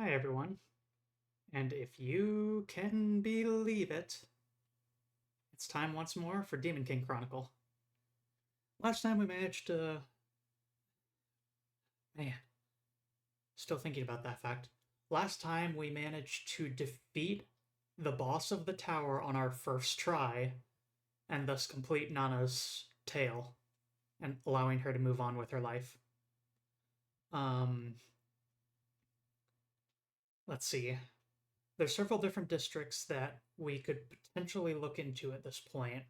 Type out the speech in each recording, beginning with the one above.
Hi everyone, and if you can believe it, it's time once more for Demon King Chronicle. Last time we managed to... Man, still thinking about that fact. Last time we managed to defeat the boss of the tower on our first try, and thus complete Nana's tale, and allowing her to move on with her life. Um, let's see. There's several different districts that we could potentially look into at this point.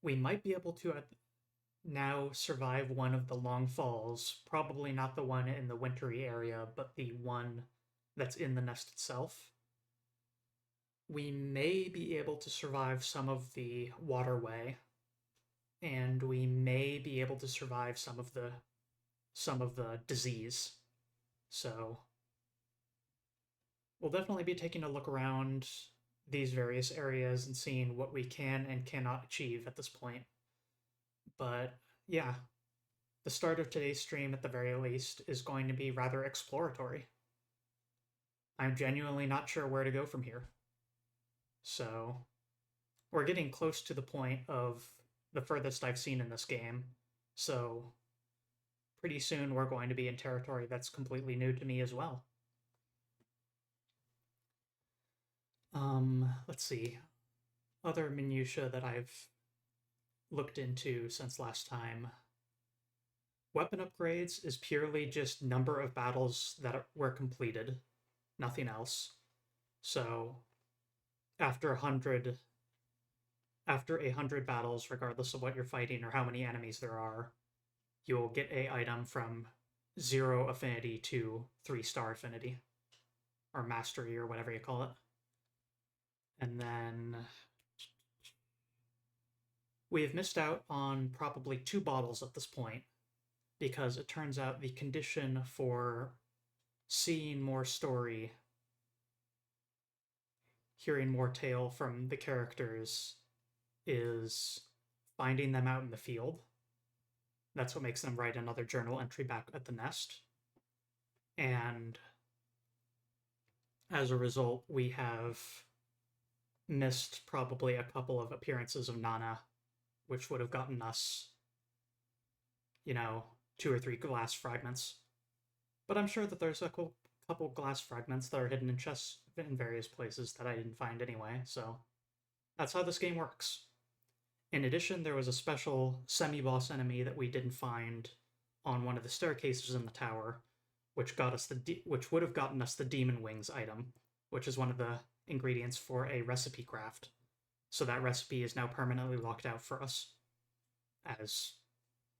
We might be able to now survive one of the long falls, probably not the one in the wintry area, but the one that's in the nest itself. We may be able to survive some of the waterway, and we may be able to survive some of the disease. So we'll definitely be taking a look around these various areas and seeing what we can and cannot achieve at this point. But yeah, the start of today's stream, at the very least, is going to be rather exploratory. I'm genuinely not sure where to go from here. So, we're getting close to the point of the furthest I've seen in this game. So, pretty soon we're going to be in territory that's completely new to me as well. Let's see. Other minutiae that I've looked into since last time. Weapon upgrades is purely just number of battles that were completed, nothing else. So after 100 battles, regardless of what you're fighting or how many enemies there are, you will get a item from 0 affinity to 3-star affinity, or mastery, or whatever you call it. And then we have missed out on probably 2 bottles at this point, because it turns out the condition for seeing more story, hearing more tale from the characters, is finding them out in the field. That's what makes them write another journal entry back at the nest. And as a result, we have missed probably a couple of appearances of Nana, which would have gotten us, 2 or 3 glass fragments. But I'm sure that there's a couple glass fragments that are hidden in chests in various places that I didn't find anyway, so that's how this game works. In addition, there was a special semi-boss enemy that we didn't find on one of the staircases in the tower, which would have gotten us the Demon Wings item, which is one of the ingredients for a recipe craft. So that recipe is now permanently locked out for us, as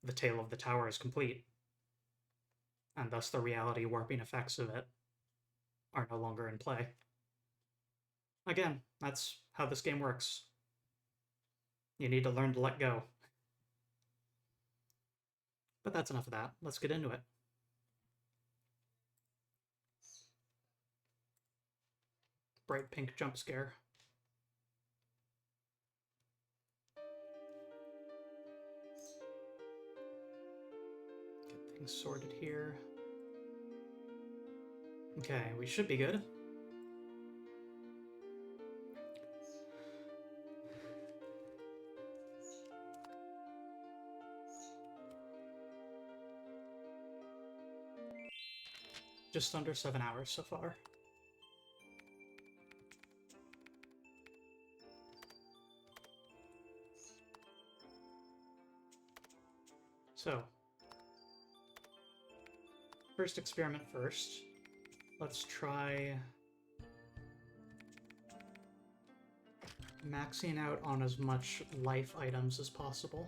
the tale of the tower is complete, and thus the reality warping effects of it are no longer in play. Again, that's how this game works. You need to learn to let go. But that's enough of that. Let's get into it. Bright pink jump scare. Get things sorted here. Okay, we should be good. Just under 7 hours so far. So, first experiment first. Let's try maxing out on as much life items as possible.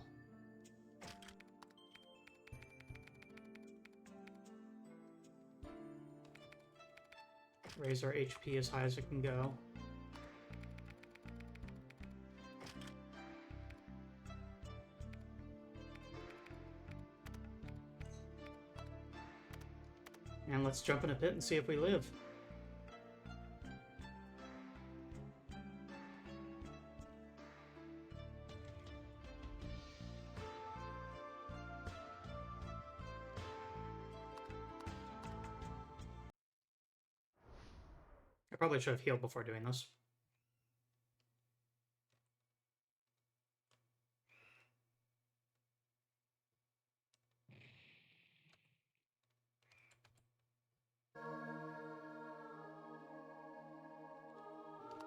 Raise our HP as high as it can go. And let's jump in a pit and see if we live. probably should have healed before doing this.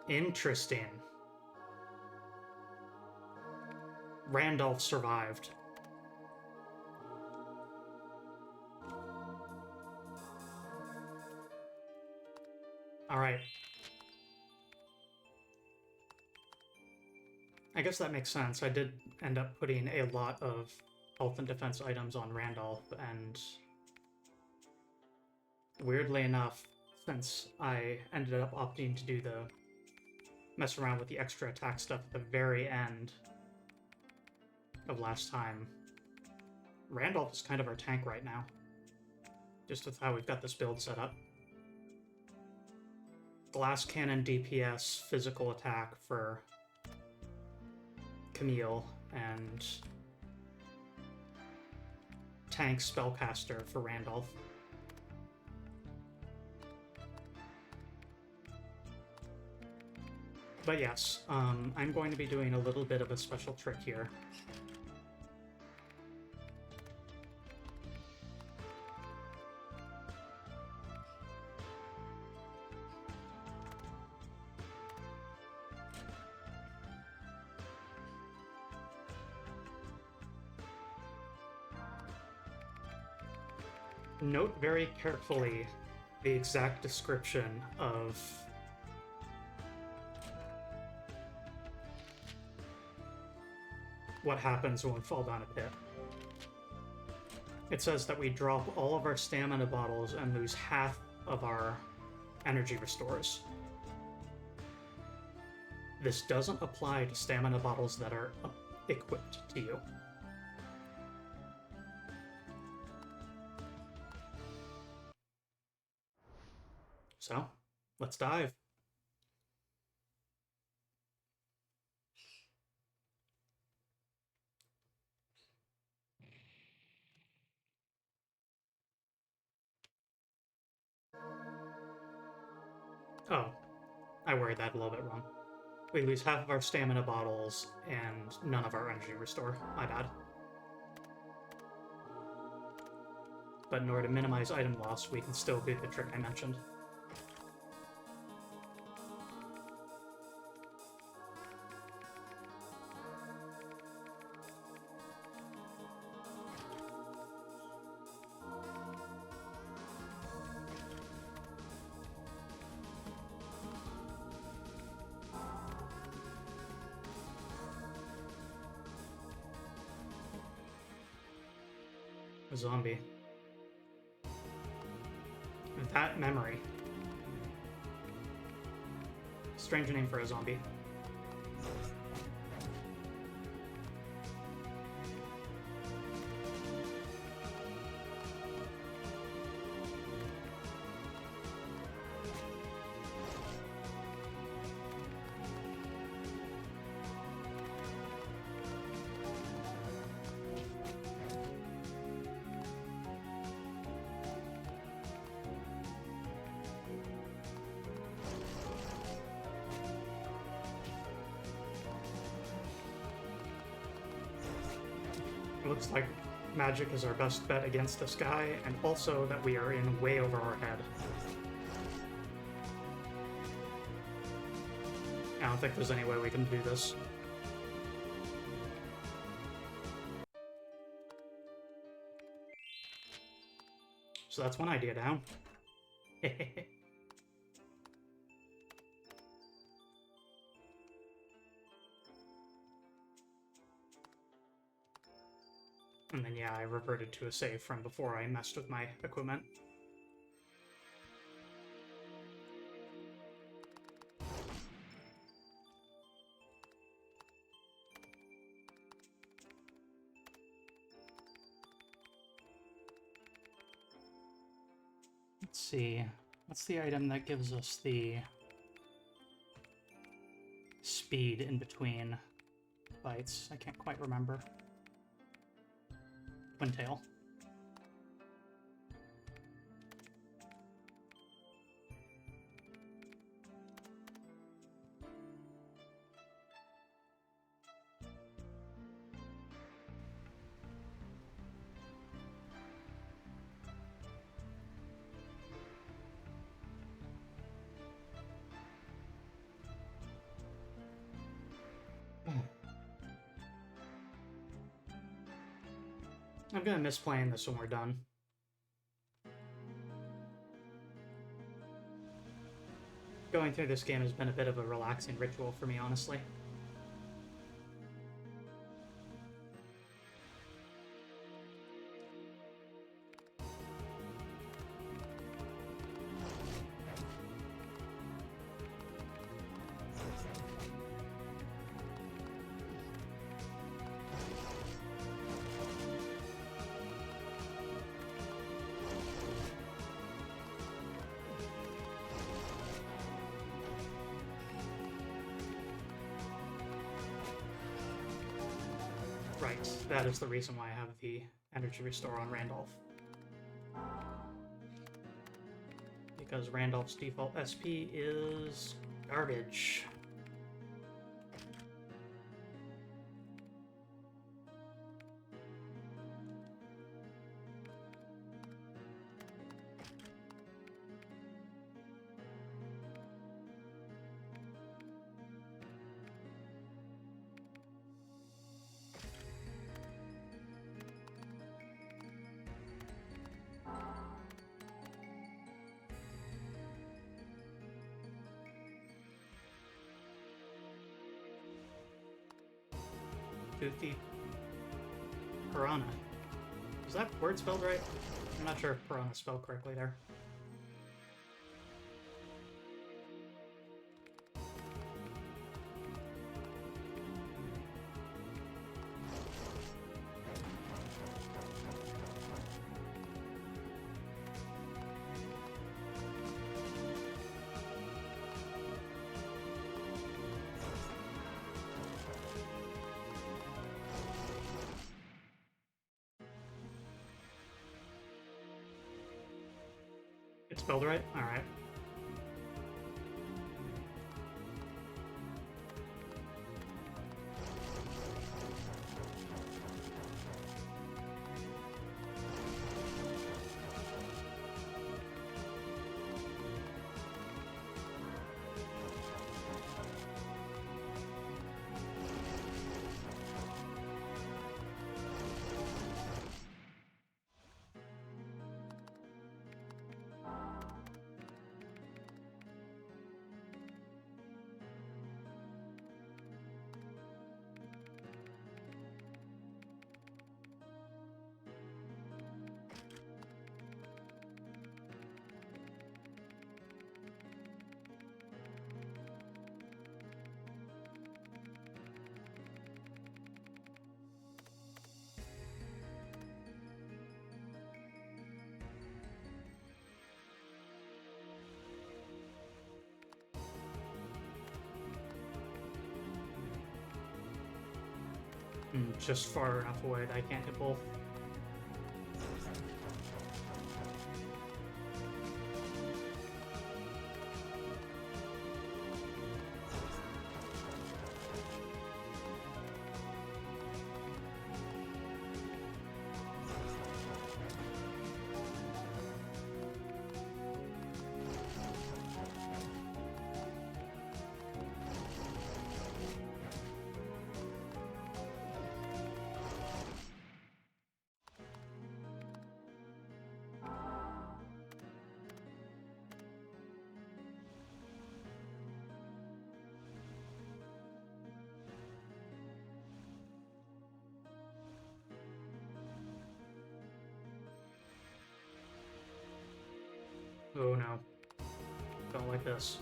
Interesting. Randolph survived. Alright. I guess that makes sense. I did end up putting a lot of health and defense items on Randolph, and weirdly enough, since I ended up opting to do the mess around with the extra attack stuff at the very end of last time, Randolph is kind of our tank right now. Just with how we've got this build set up. Glass Cannon DPS physical attack for Camille, and tank spellcaster for Randolph. But yes, I'm going to be doing a little bit of a special trick here. Note very carefully the exact description of what happens when we fall down a pit. It says that we drop all of our stamina bottles and lose half of our energy restores. This doesn't apply to stamina bottles that are equipped to you. So, let's dive. Oh, I worded that a little bit wrong. We lose half of our stamina bottles and none of our energy restore. My bad. But in order to minimize item loss, we can still do the trick I mentioned. A zombie. That memory. Strange name for a zombie. It looks like magic is our best bet against this guy, and also that we are in way over our head. I don't think there's any way we can do this. So that's one idea down. And then, yeah, I reverted to a save from before I messed with my equipment. Let's see. What's the item that gives us the speed in between fights? I can't quite remember. Twintail. I'm gonna miss playing this when we're done. Going through this game has been a bit of a relaxing ritual for me, honestly. Right, that is the reason why I have the energy restore on Randolph. Because Randolph's default SP is garbage. Toothy Piranha. Is that word spelled right? I'm not sure if Piranha spelled correctly there. It's spelled right? Alright. Just far enough away that I can't hit both. Oh no. Don't like this.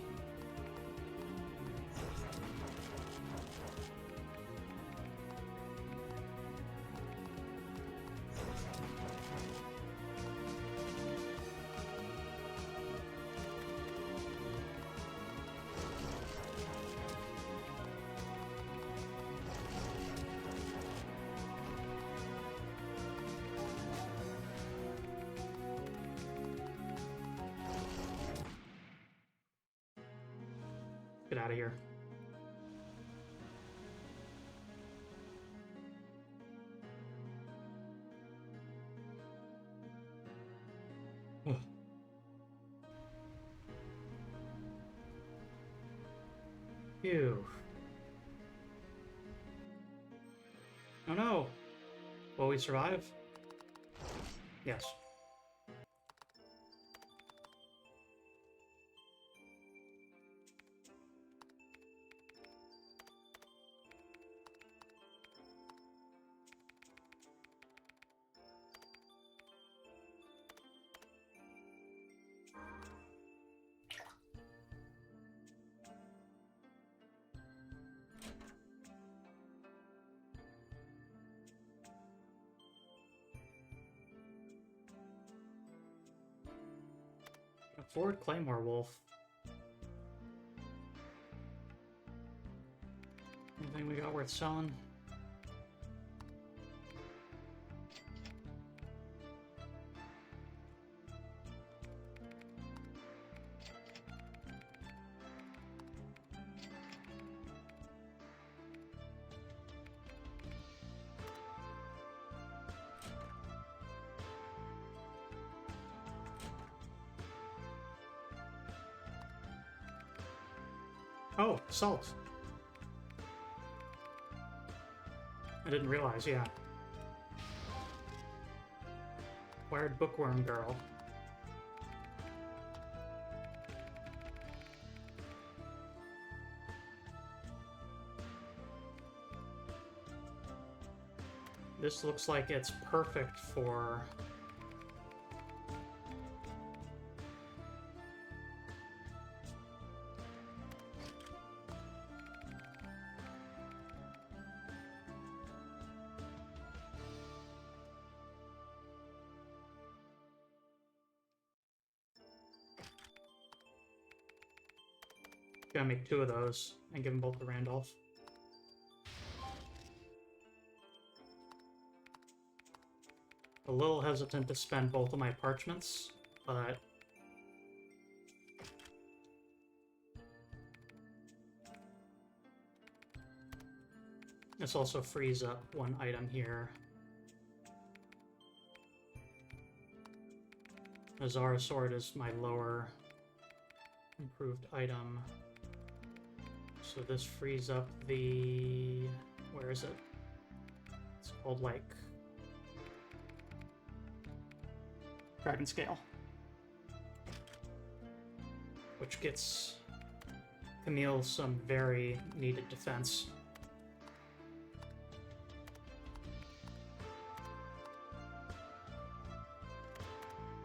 Get out of here. Ugh. Phew. Oh no. Will we survive? Yes. Forward Claymore Wolf. Anything we got worth selling? Oh, salt. I didn't realize, yeah. Acquired Bookworm Girl. This looks like it's perfect for... Gonna make 2 of those and give them both to Randolph. A little hesitant to spend both of my parchments, but this also frees up 1 item here. The Zara Sword is my lower improved item. So this frees up the... where is it? It's called, like... Dragon Scale. Which gets Camille some very needed defense.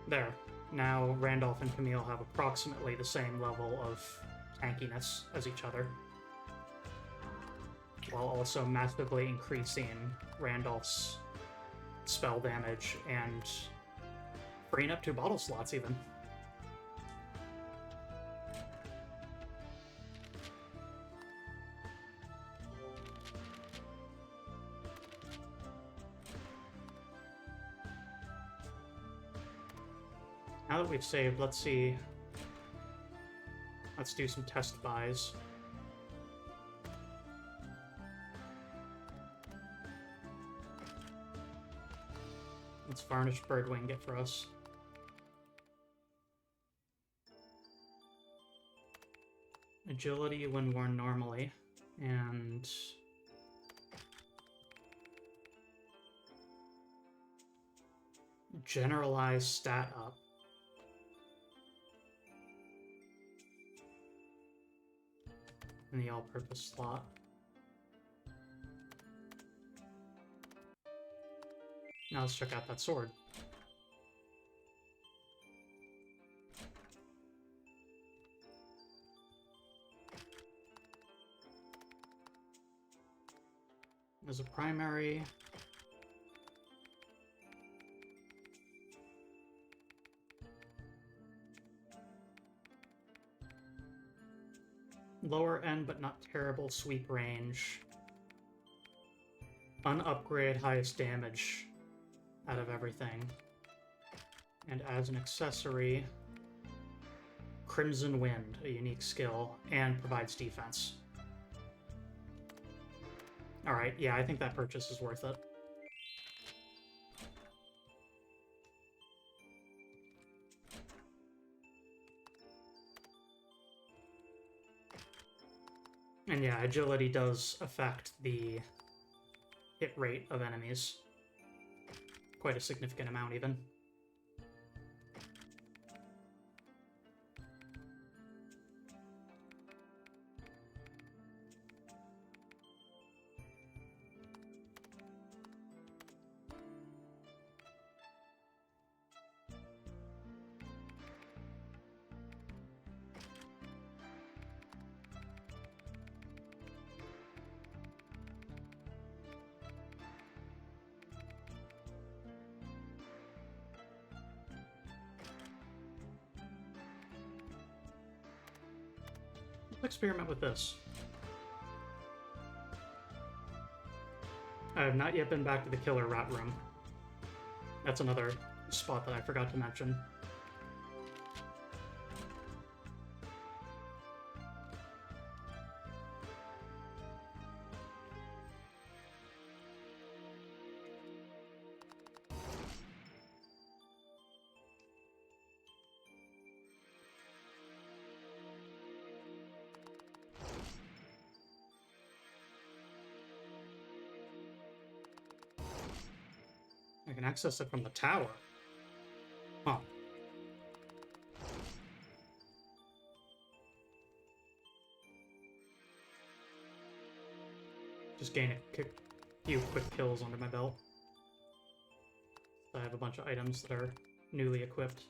There. Now Randolph and Camille have approximately the same level of tankiness as each other, while also massively increasing Randolph's spell damage and freeing up 2 bottle slots even. Now that we've saved, let's see. Let's do some test buys. What's Varnished Birdwing get for us? Agility when worn normally, and generalized stat up. In the all-purpose slot. Now let's check out that sword. As a primary, lower end but not terrible sweep range, unupgrade highest damage out of everything, and as an accessory, Crimson Wind, a unique skill, and provides defense. Alright, yeah, I think that purchase is worth it. And yeah, agility does affect the hit rate of enemies. Quite a significant amount, even. experiment with this. I have not yet been back to the killer rat room. That's another spot that I forgot to mention. I can access it from the tower. Huh. Just gain a few quick kills under my belt. I have a bunch of items that are newly equipped.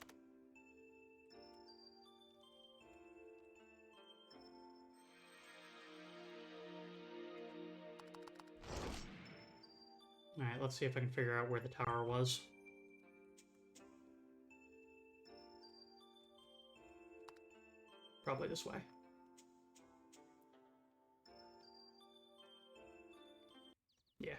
Alright, let's see if I can figure out where the tower was. Probably this way. Yeah.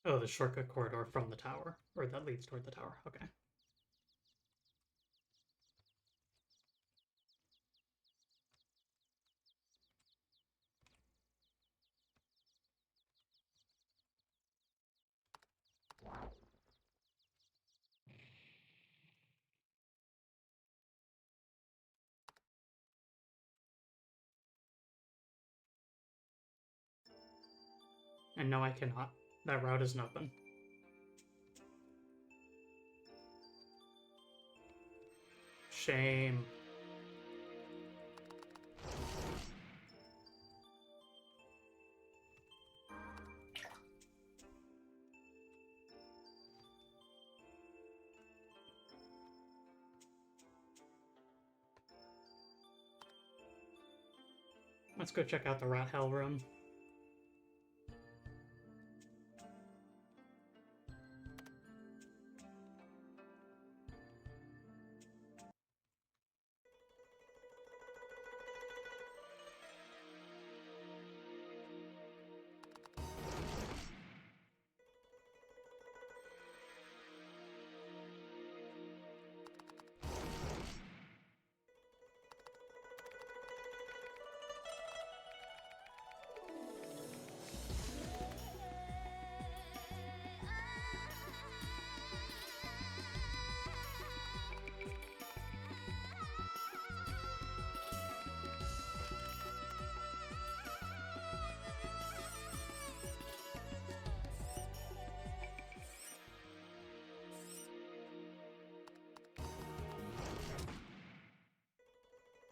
Oh, the shortcut corridor from the tower. Or that leads toward the tower. Okay. And no, I cannot. That route isn't open. Shame. Let's go check out the rat hell room.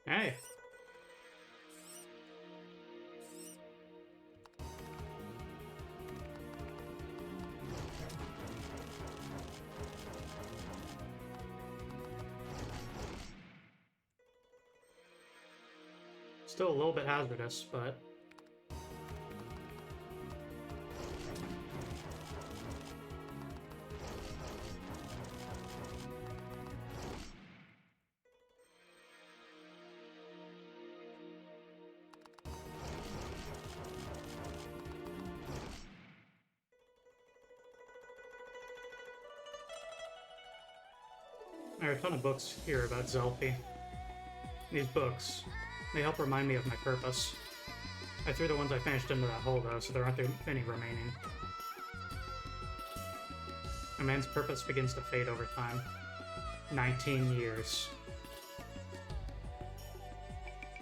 Hey. Still a little bit hazardous, but... There are a ton of books here about Zelphi. These books, they help remind me of my purpose. I threw the ones I finished into that hole, though, so there aren't any remaining. A man's purpose begins to fade over time. 19 years.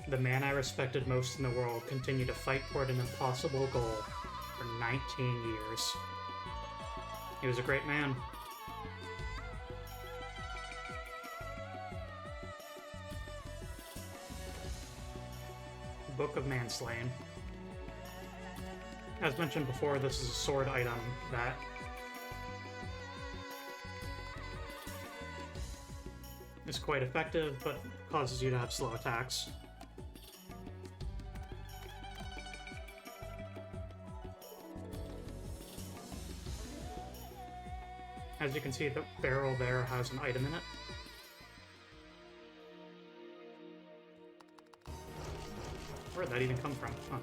The man I respected most in the world continued to fight toward an impossible goal for 19 years. He was a great man. Book of Manslaying. As mentioned before, this is a sword item that is quite effective, but causes you to have slow attacks. As you can see, the barrel there has an item in it. Where'd that even come from? Huh.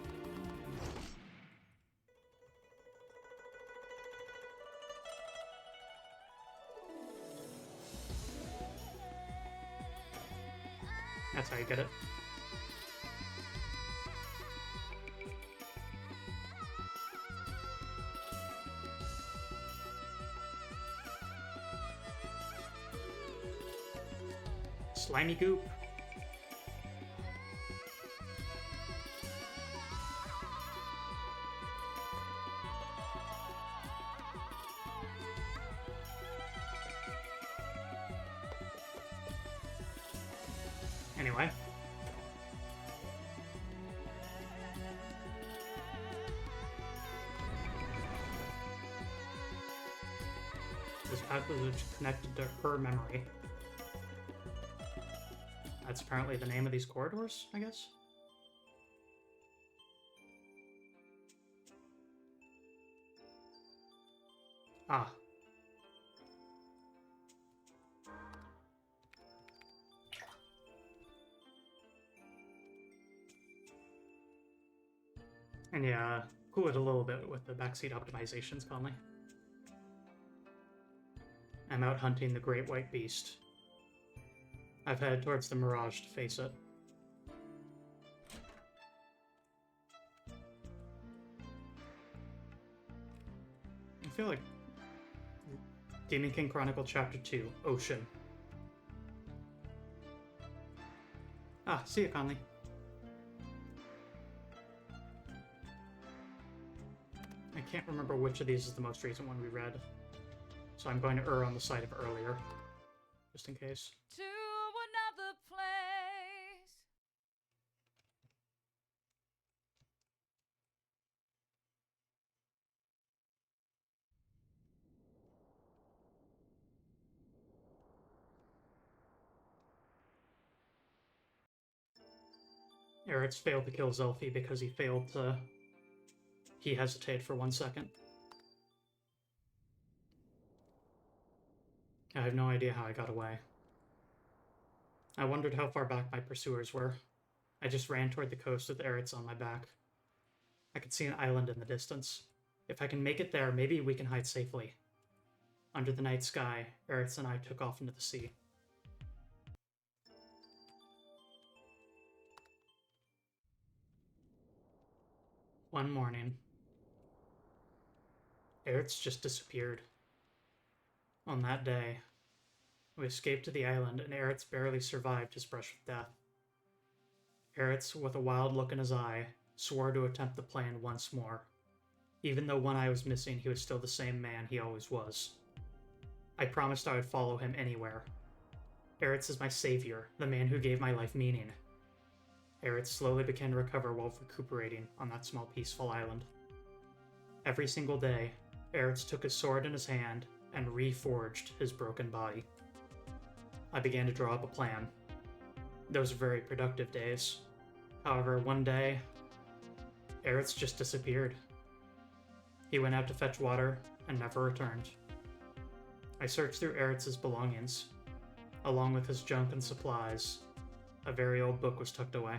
That's how you get it. Slimy goop. Anyway. This passage is connected to her memory. That's apparently the name of these corridors, I guess? Ah. And yeah, cool it a little bit with the backseat optimizations, Conley. I'm out hunting the great white beast. I've headed towards the Mirage to face it. I feel like Demon King Chronicle Chapter 2, Ocean. Ah, see ya, Conley. I can't remember which of these is the most recent one we read, so I'm going to err on the side of earlier, just in case. To another place. Eretz failed to kill Zelfie because he failed to... He hesitated for 1 second. I have no idea how I got away. I wondered how far back my pursuers were. I just ran toward the coast with Eretz on my back. I could see an island in the distance. If I can make it there, maybe we can hide safely. Under the night sky, Eretz and I took off into the sea. One morning, Eretz just disappeared. On that day, we escaped to the island, and Eretz barely survived his brush with death. Eretz, with a wild look in his eye, swore to attempt the plan once more. Even though one eye was missing, he was still the same man he always was. I promised I would follow him anywhere. Eretz is my savior, the man who gave my life meaning. Eretz slowly began to recover while recuperating on that small peaceful island. Every single day, Eretz took his sword in his hand and reforged his broken body. I began to draw up a plan. Those were very productive days. However, one day, Eretz just disappeared. He went out to fetch water and never returned. I searched through Eretz's belongings. Along with his junk and supplies, a very old book was tucked away.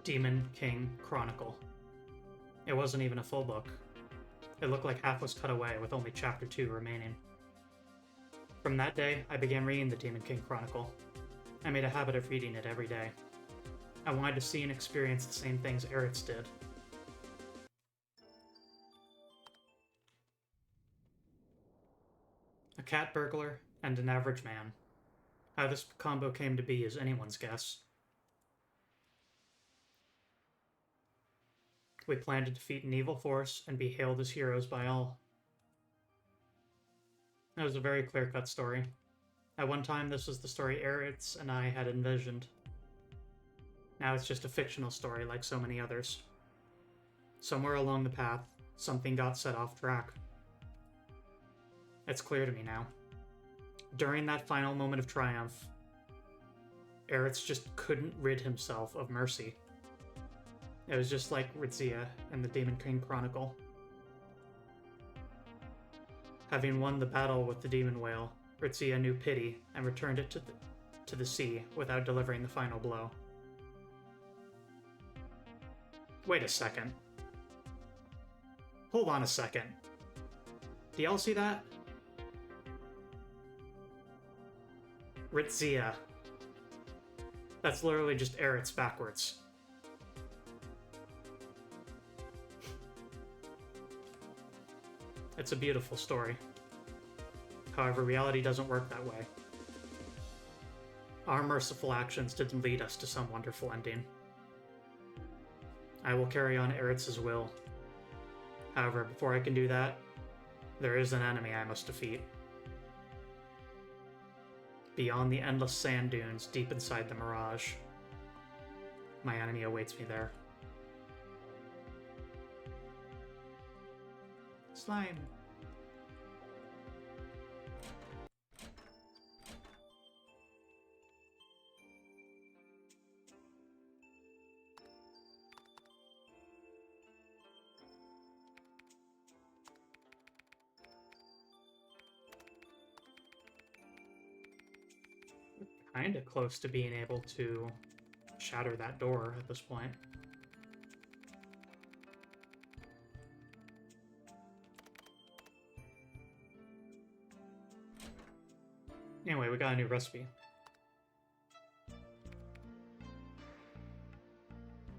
Demon King Chronicle. It wasn't even a full book. It looked like half was cut away, with only Chapter 2 remaining. From that day, I began reading the Demon King Chronicle. I made a habit of reading it every day. I wanted to see and experience the same things Eretz did. A cat burglar and an average man. How this combo came to be is anyone's guess. We planned to defeat an evil force and be hailed as heroes by all. That was a very clear-cut story. At one time, this was the story Eretz and I had envisioned. Now it's just a fictional story like so many others. Somewhere along the path, something got set off track. It's clear to me now. During that final moment of triumph, Eretz just couldn't rid himself of mercy. It was just like Ritzia in the Demon King Chronicle. Having won the battle with the demon whale, Ritzia knew pity and returned it to the sea without delivering the final blow. Wait a second. Hold on a second. Do y'all see that? Ritzia. That's literally just Eretz backwards. It's a beautiful story. However, reality doesn't work that way. Our merciful actions didn't lead us to some wonderful ending. I will carry on Eretz's will. However, before I can do that, there is an enemy I must defeat. Beyond the endless sand dunes deep inside the mirage, my enemy awaits me there. Slime. Kinda close to being able to shatter that door at this point. Anyway, we got a new recipe.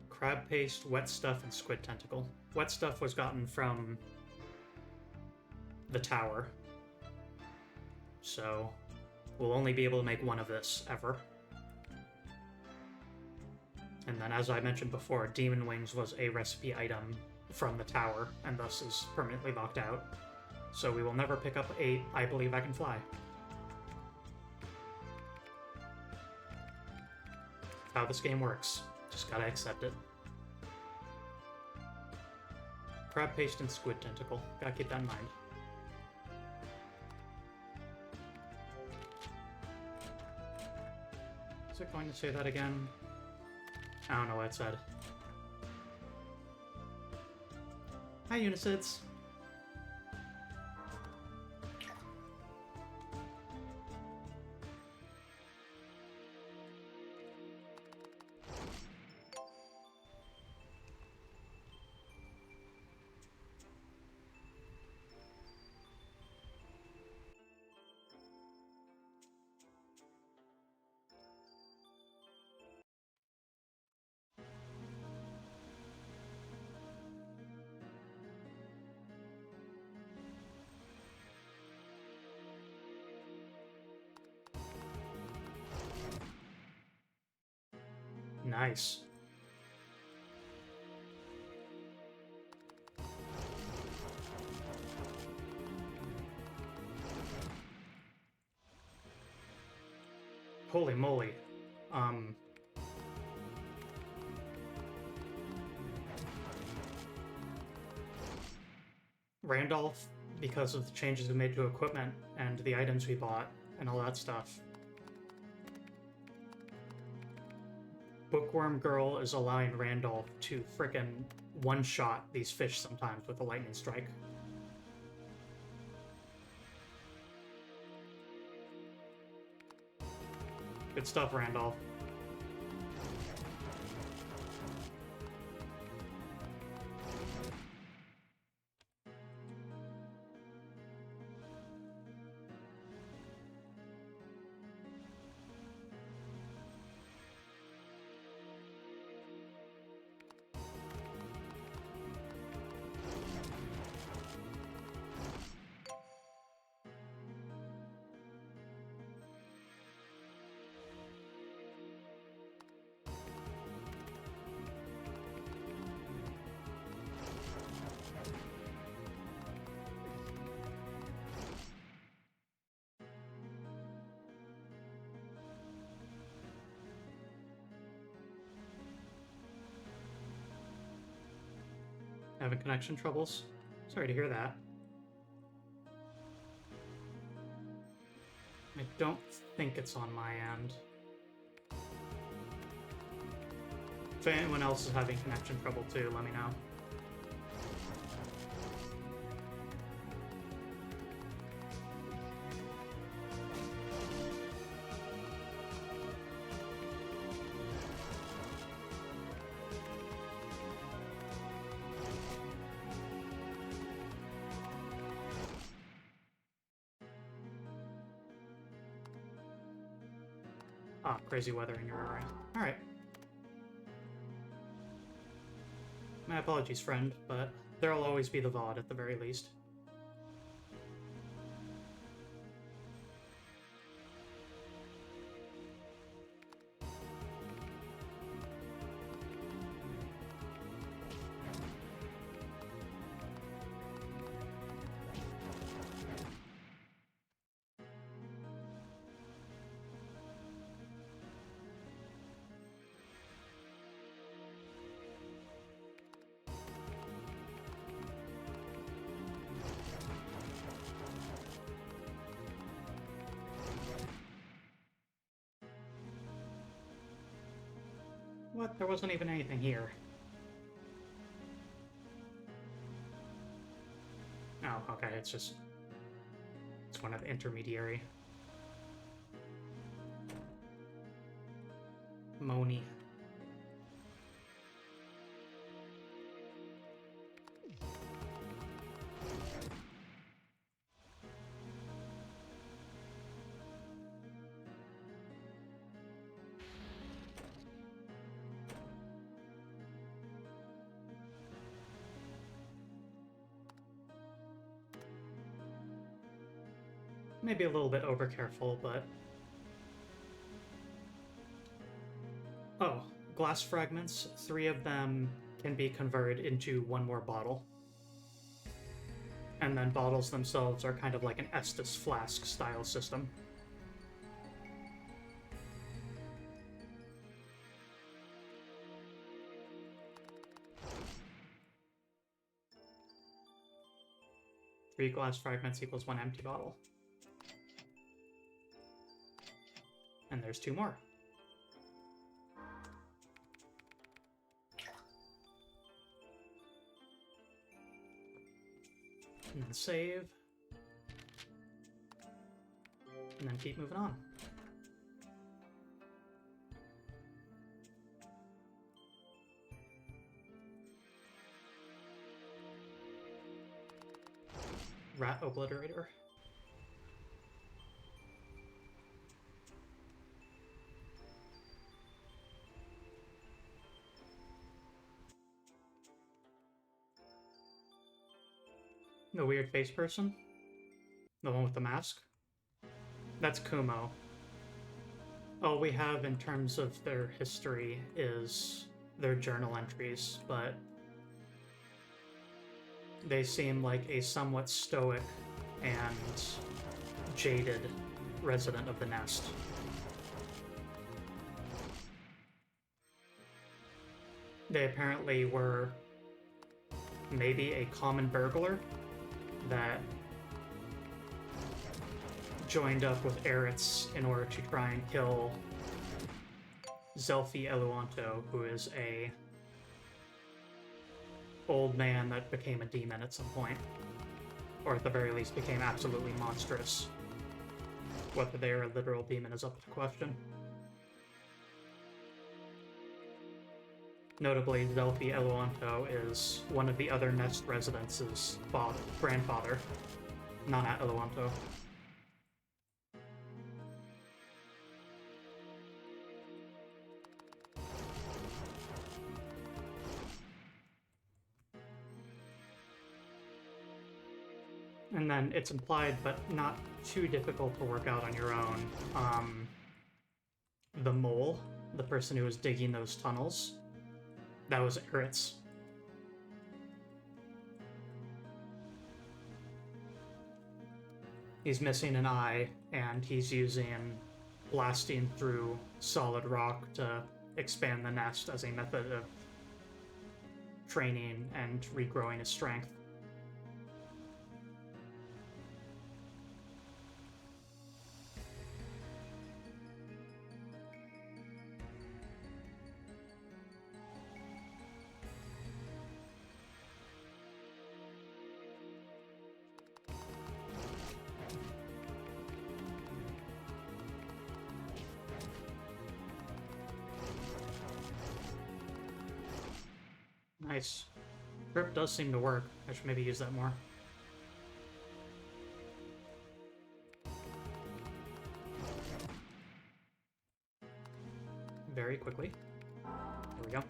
Crab paste, wet stuff, and squid tentacle. Wet stuff was gotten from the tower. So we'll only be able to make one of this, ever. And then, as I mentioned before, Demon Wings was a recipe item from the tower, and thus is permanently locked out. So we will never pick up a I Believe I Can Fly. How this game works. Just gotta accept it. Crab paste and squid tentacle. Gotta keep that in mind. Is it going to say that again? I don't know what it said. Hi, Unicids. Nice. Holy moly. Randolph, because of the changes we made to equipment and the items we bought and all that stuff. Bookworm Girl is allowing Randolph to frickin' one-shot these fish sometimes with a lightning strike. Good stuff, Randolph. Having connection troubles? Sorry to hear that. I don't think it's on my end. If anyone else is having connection trouble too, let me know. Ah, crazy weather in your area. Alright. My apologies, friend, but there'll always be the VOD at the very least. What? There wasn't even anything here. Oh, okay, it's one of the intermediary. Moni. Maybe a little bit over careful, but... Oh, glass fragments. 3 of them can be converted into 1 more bottle. And then bottles themselves are kind of like an Estus flask style system. Three glass fragments equals 1 empty bottle. And there's 2 more. And then save. And then keep moving on. Rat Obliterator. The weird face person? The one with the mask? That's Kumo. All we have in terms of their history is their journal entries, but they seem like a somewhat stoic and jaded resident of the nest. They apparently were maybe a common burglar that joined up with Eretz in order to try and kill Zelfi Eluanto, who is a old man that became a demon at some point. Or at the very least became absolutely monstrous. Whether they are a literal demon is up to question. Notably, Zelfi Eluanto is one of the other Nest residents' grandfather, Nana Eluanto. And then it's implied, but not too difficult to work out on your own. The mole, the person who was digging those tunnels, that was Eretz. He's missing an eye, and he's using blasting through solid rock to expand the nest as a method of training and regrowing his strength. Nice. Grip does seem to work. I should maybe use that more. Very quickly. There we go.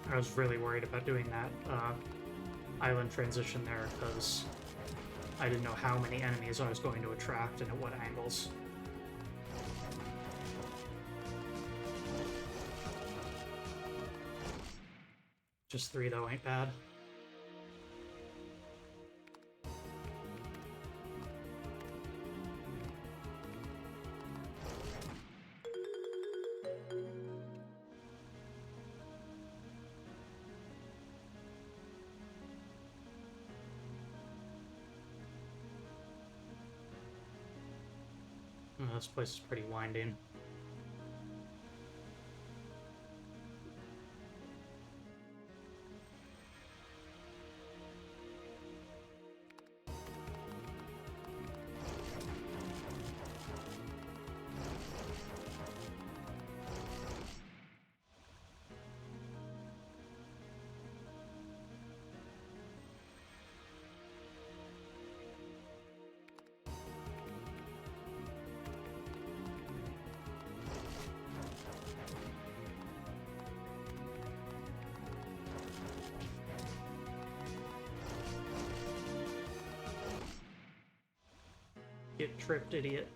I was really worried about doing that island transition there because I didn't know how many enemies I was going to attract and at what angles. Just 3 though ain't bad. Oh, this place is pretty winding. Get tripped, idiot.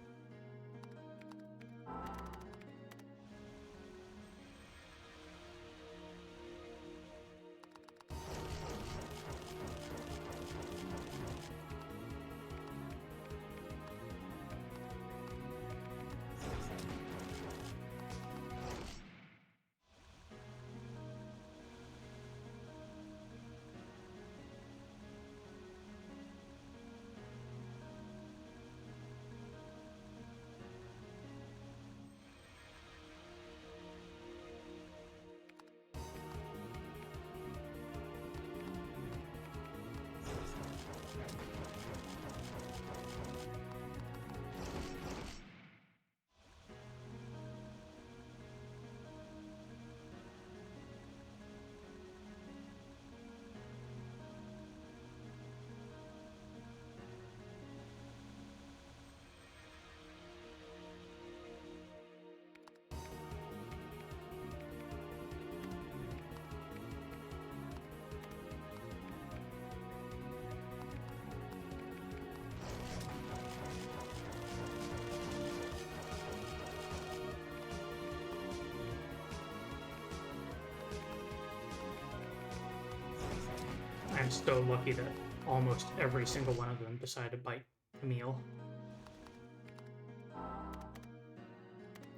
I'm so lucky that almost every single one of them decided to bite Camille.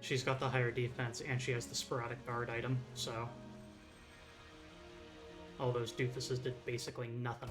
She's got the higher defense, and she has the sporadic guard item, so all those doofuses did basically nothing.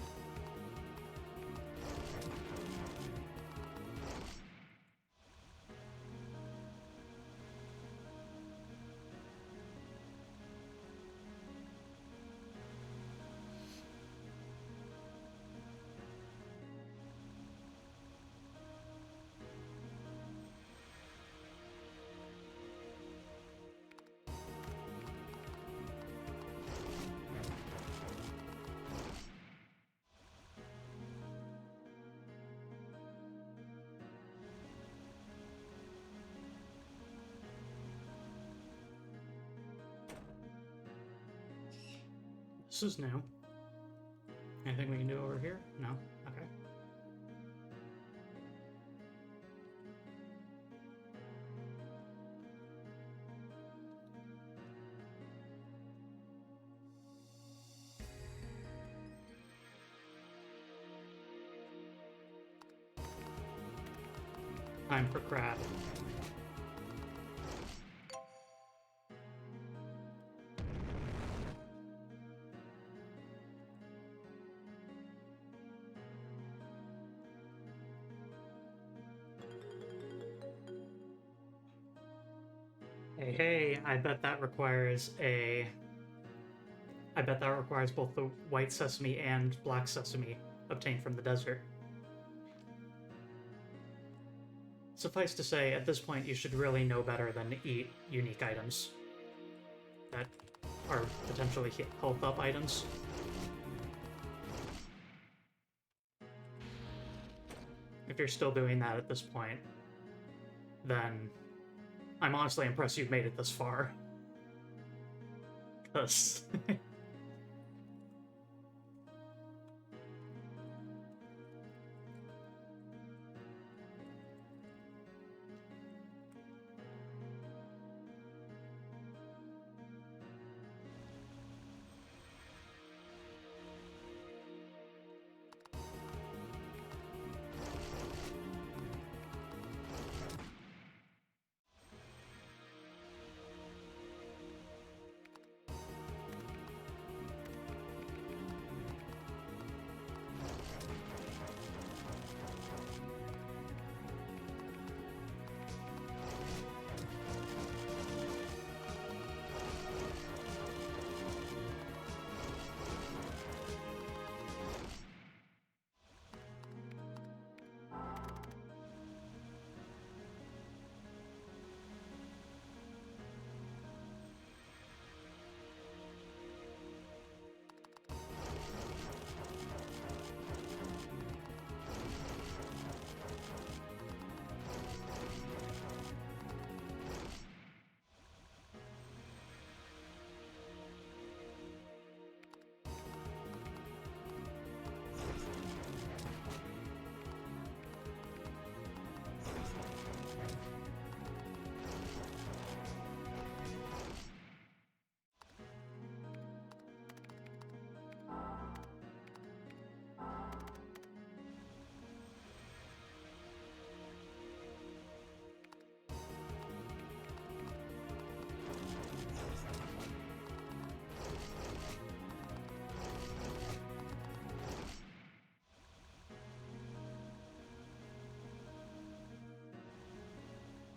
This is new. Anything we can do over here? No? Okay. Time for crab. Hey, I bet that requires a... I bet that requires both the white sesame and black sesame obtained from the desert. Suffice to say, at this point, you should really know better than to eat unique items that are potentially health up items. If you're still doing that at this point, then I'm honestly impressed you've made it this far. Because...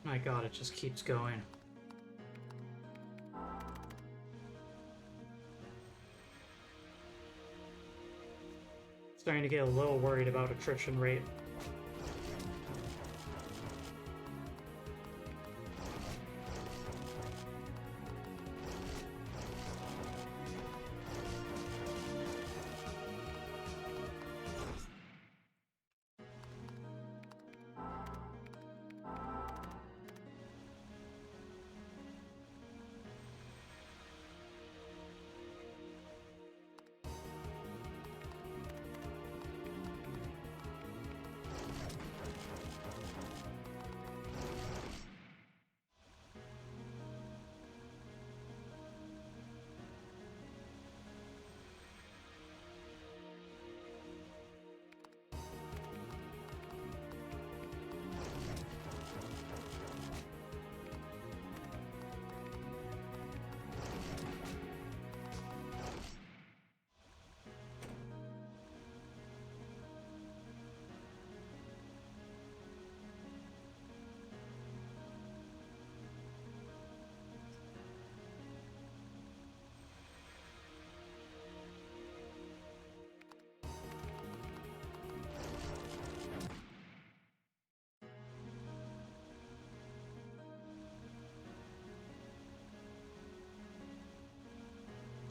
My god, it just keeps going. Starting to get a little worried about attrition rate.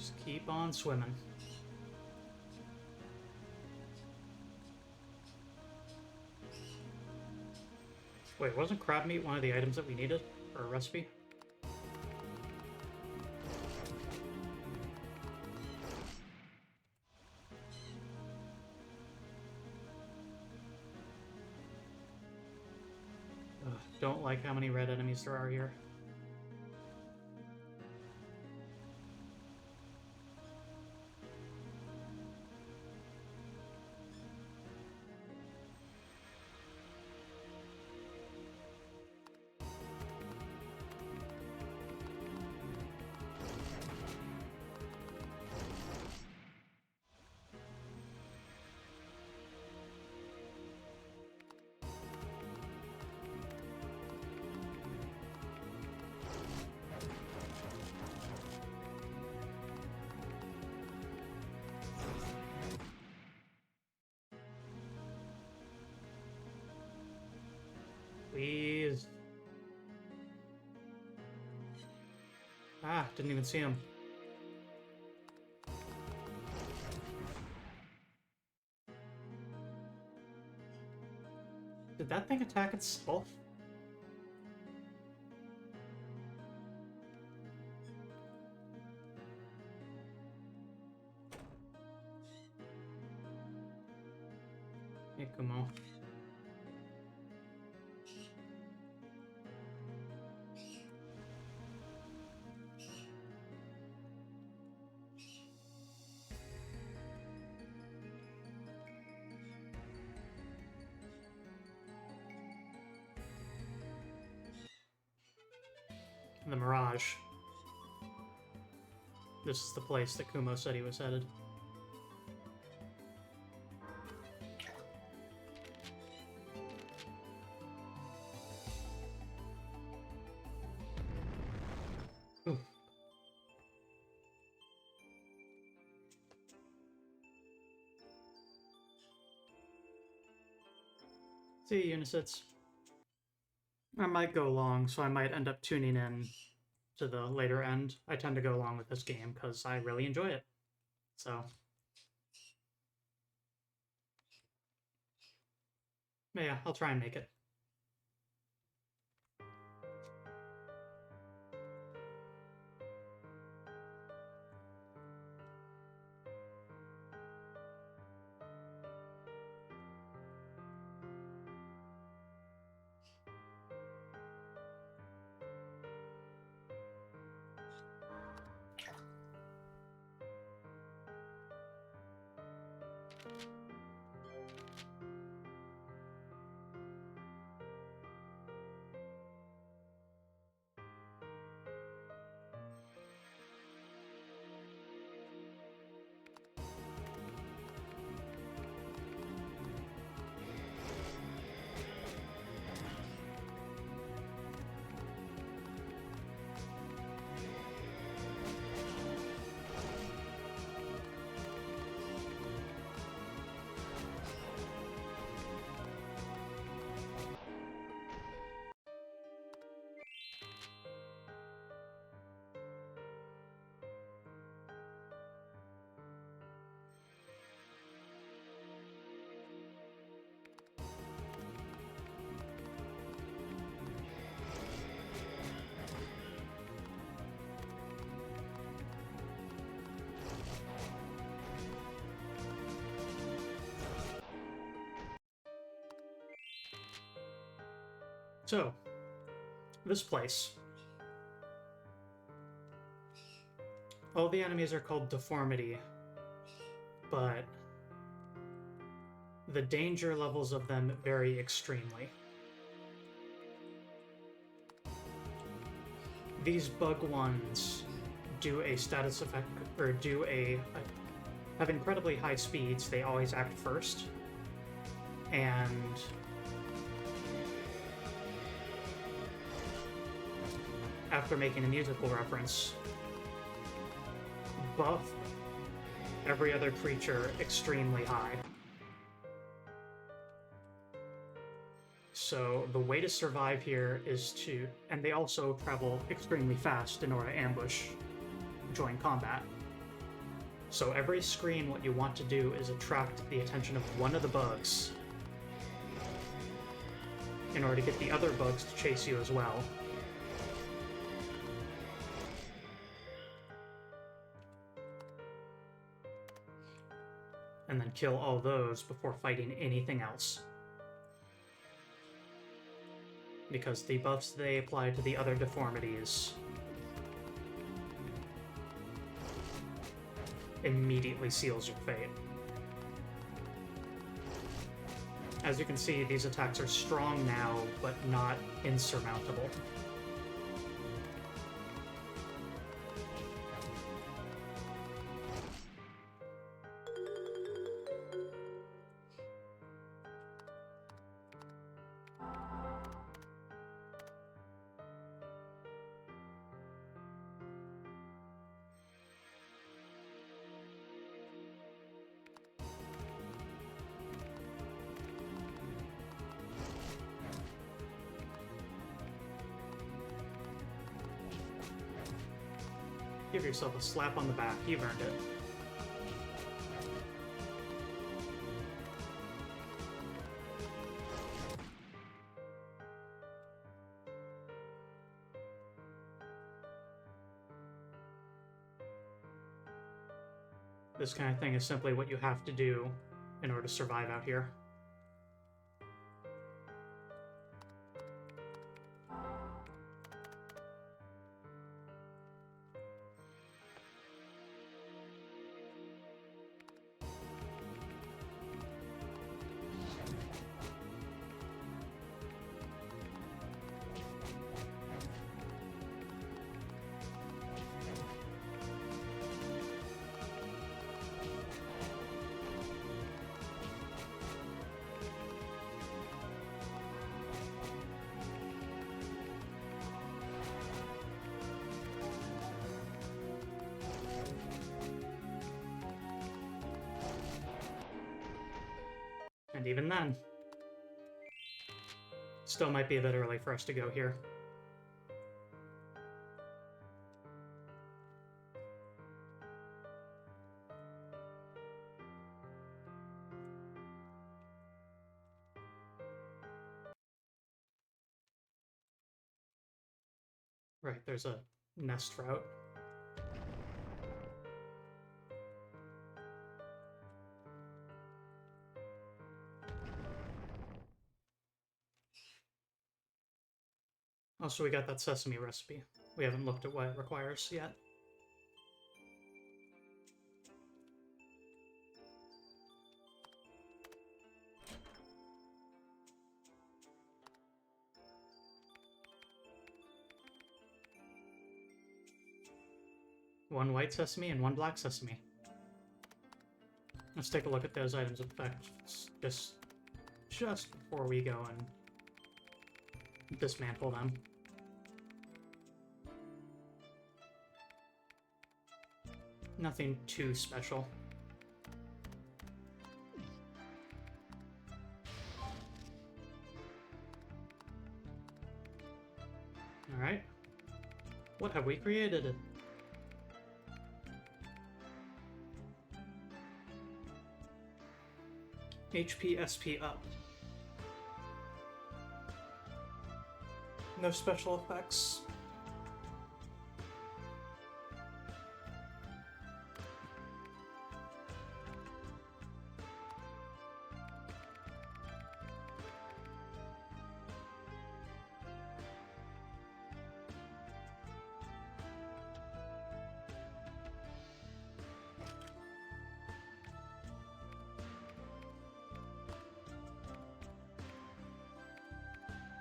Just keep on swimming. Wait, wasn't crab meat one of the items that we needed for a recipe? Ugh, don't like how many red enemies there are here. Please. Ah, didn't even see him. Did that thing attack itself? Hey, Kumo. The Mirage. This is the place that Kumo said he was headed. Ooh. See you, Unisits. I might go long, so I might end up tuning in to the later end. I tend to go along with this game because I really enjoy it. So, yeah, I'll try and make it. So, this place. All the enemies are called Deformity, but the danger levels of them vary extremely. These bug ones do a status effect, or have incredibly high speeds. They always act first, and after making a musical reference, buff every other creature extremely high. So the way to survive here is to, and they also travel extremely fast in order to ambush, join combat. So every screen, what you want to do is attract the attention of one of the bugs in order to get the other bugs to chase you as well. And then kill all those before fighting anything else. Because the buffs they apply to the other deformities immediately seals your fate. As you can see, these attacks are strong now, but not insurmountable. Give yourself a slap on the back. You've earned it. This kind of thing is simply what you have to do in order to survive out here. And even then, still might be a bit early for us to go here. Right, there's a nest route. Oh, so we got that sesame recipe. We haven't looked at what it requires yet. One white sesame and one black sesame. Let's take a look at those items of effects just before we go and dismantle them. Nothing too special. Alright. What have we created? HP, SP up. No special effects.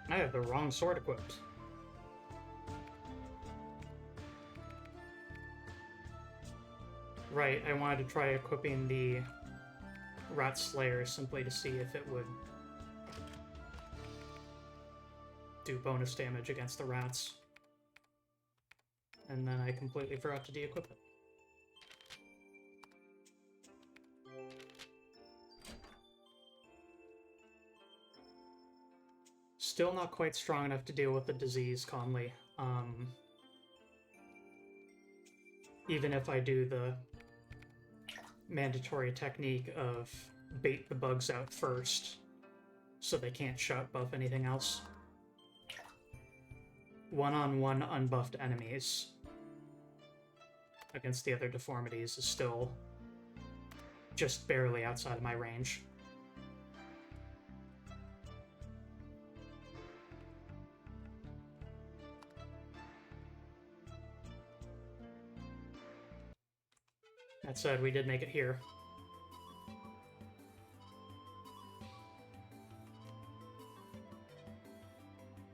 I have the wrong sword equipped. Right, I wanted to try equipping the Rat Slayer simply to see if it would do bonus damage against the rats. And then I completely forgot to de-equip it. Still not quite strong enough to deal with the disease calmly. Even if I do the mandatory technique of bait the bugs out first so they can't shot buff anything else. One-on-one unbuffed enemies against the other deformities is still just barely outside of my range. That said, we did make it here.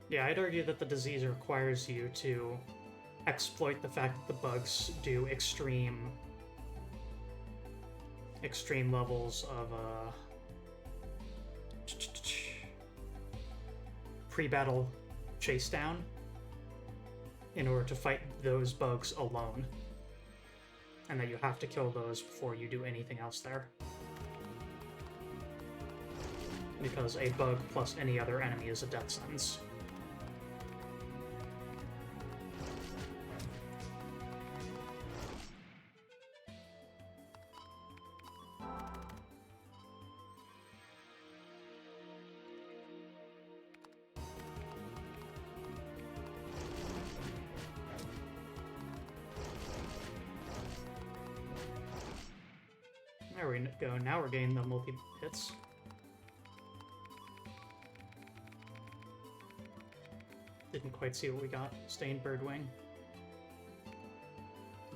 Yeah, I'd argue that the disease requires you to exploit the fact that the bugs do extreme levels of pre-battle chase down in order to fight those bugs alone. And that you have to kill those before you do anything else there. Because a bug plus any other enemy is a death sentence. There we go, now we're getting the multi-hits. Didn't quite see what we got. Stained Birdwing.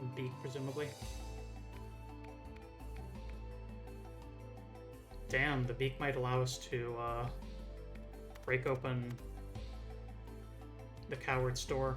And Beak, presumably. Damn, the Beak might allow us to break open the Coward's door.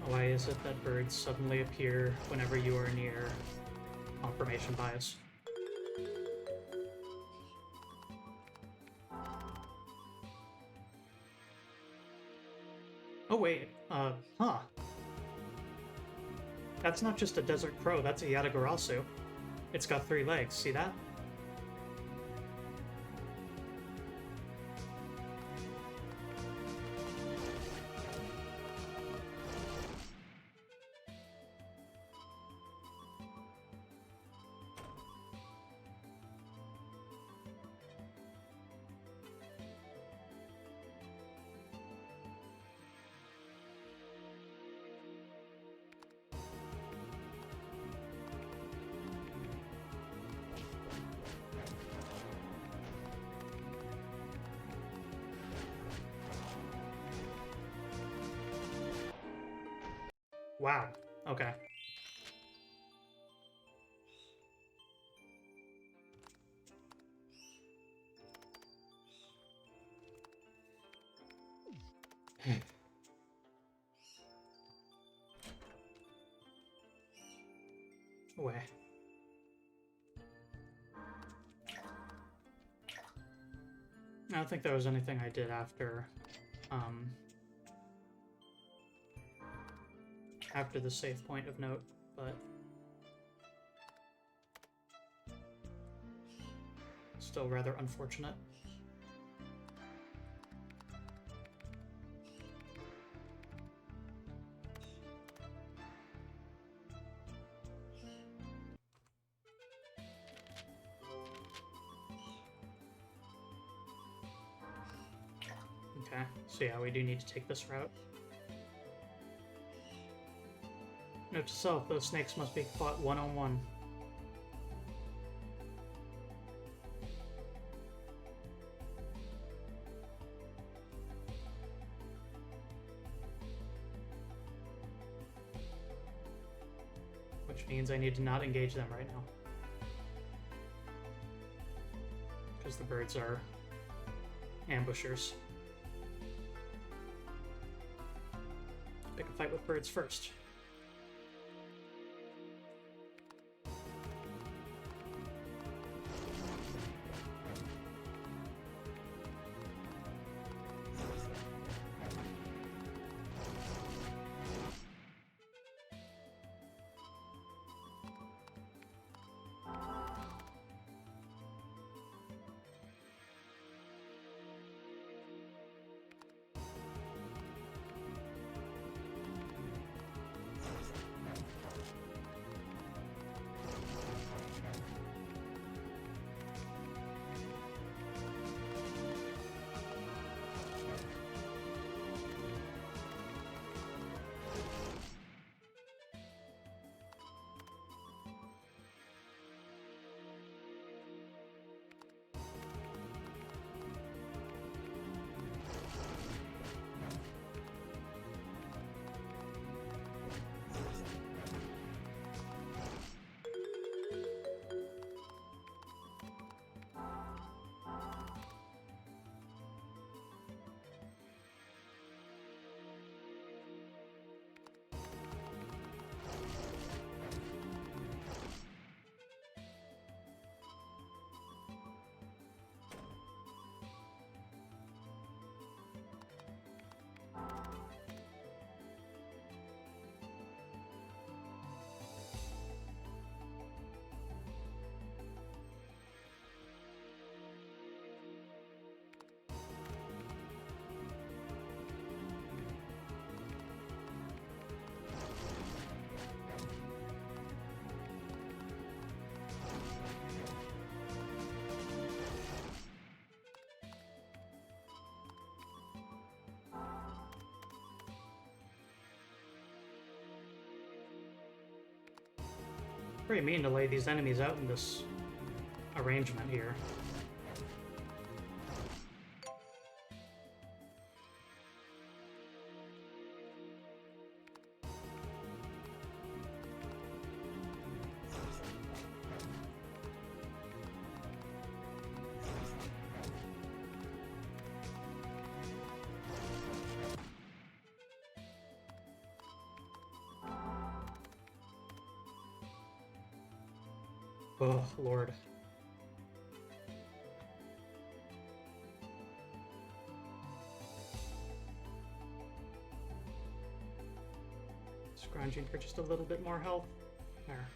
Why is it that birds suddenly appear whenever you are near confirmation bias? Oh wait, huh. That's not just a desert crow, that's a Yatagarasu. It's got 3 legs, see that? Wow, okay. Away. I don't think there was anything I did after the save point of note, but still rather unfortunate. Okay, so yeah, we do need to take this route. Note to self, those snakes must be fought one-on-one. Which means I need to not engage them right now. Because the birds are ambushers. Pick a fight with birds first. Pretty mean to lay these enemies out in this arrangement here. Oh, Lord. Scrounging for just a little bit more health. There.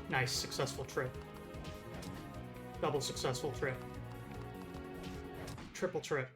Nice, successful trip. Double successful trip. Triple trip.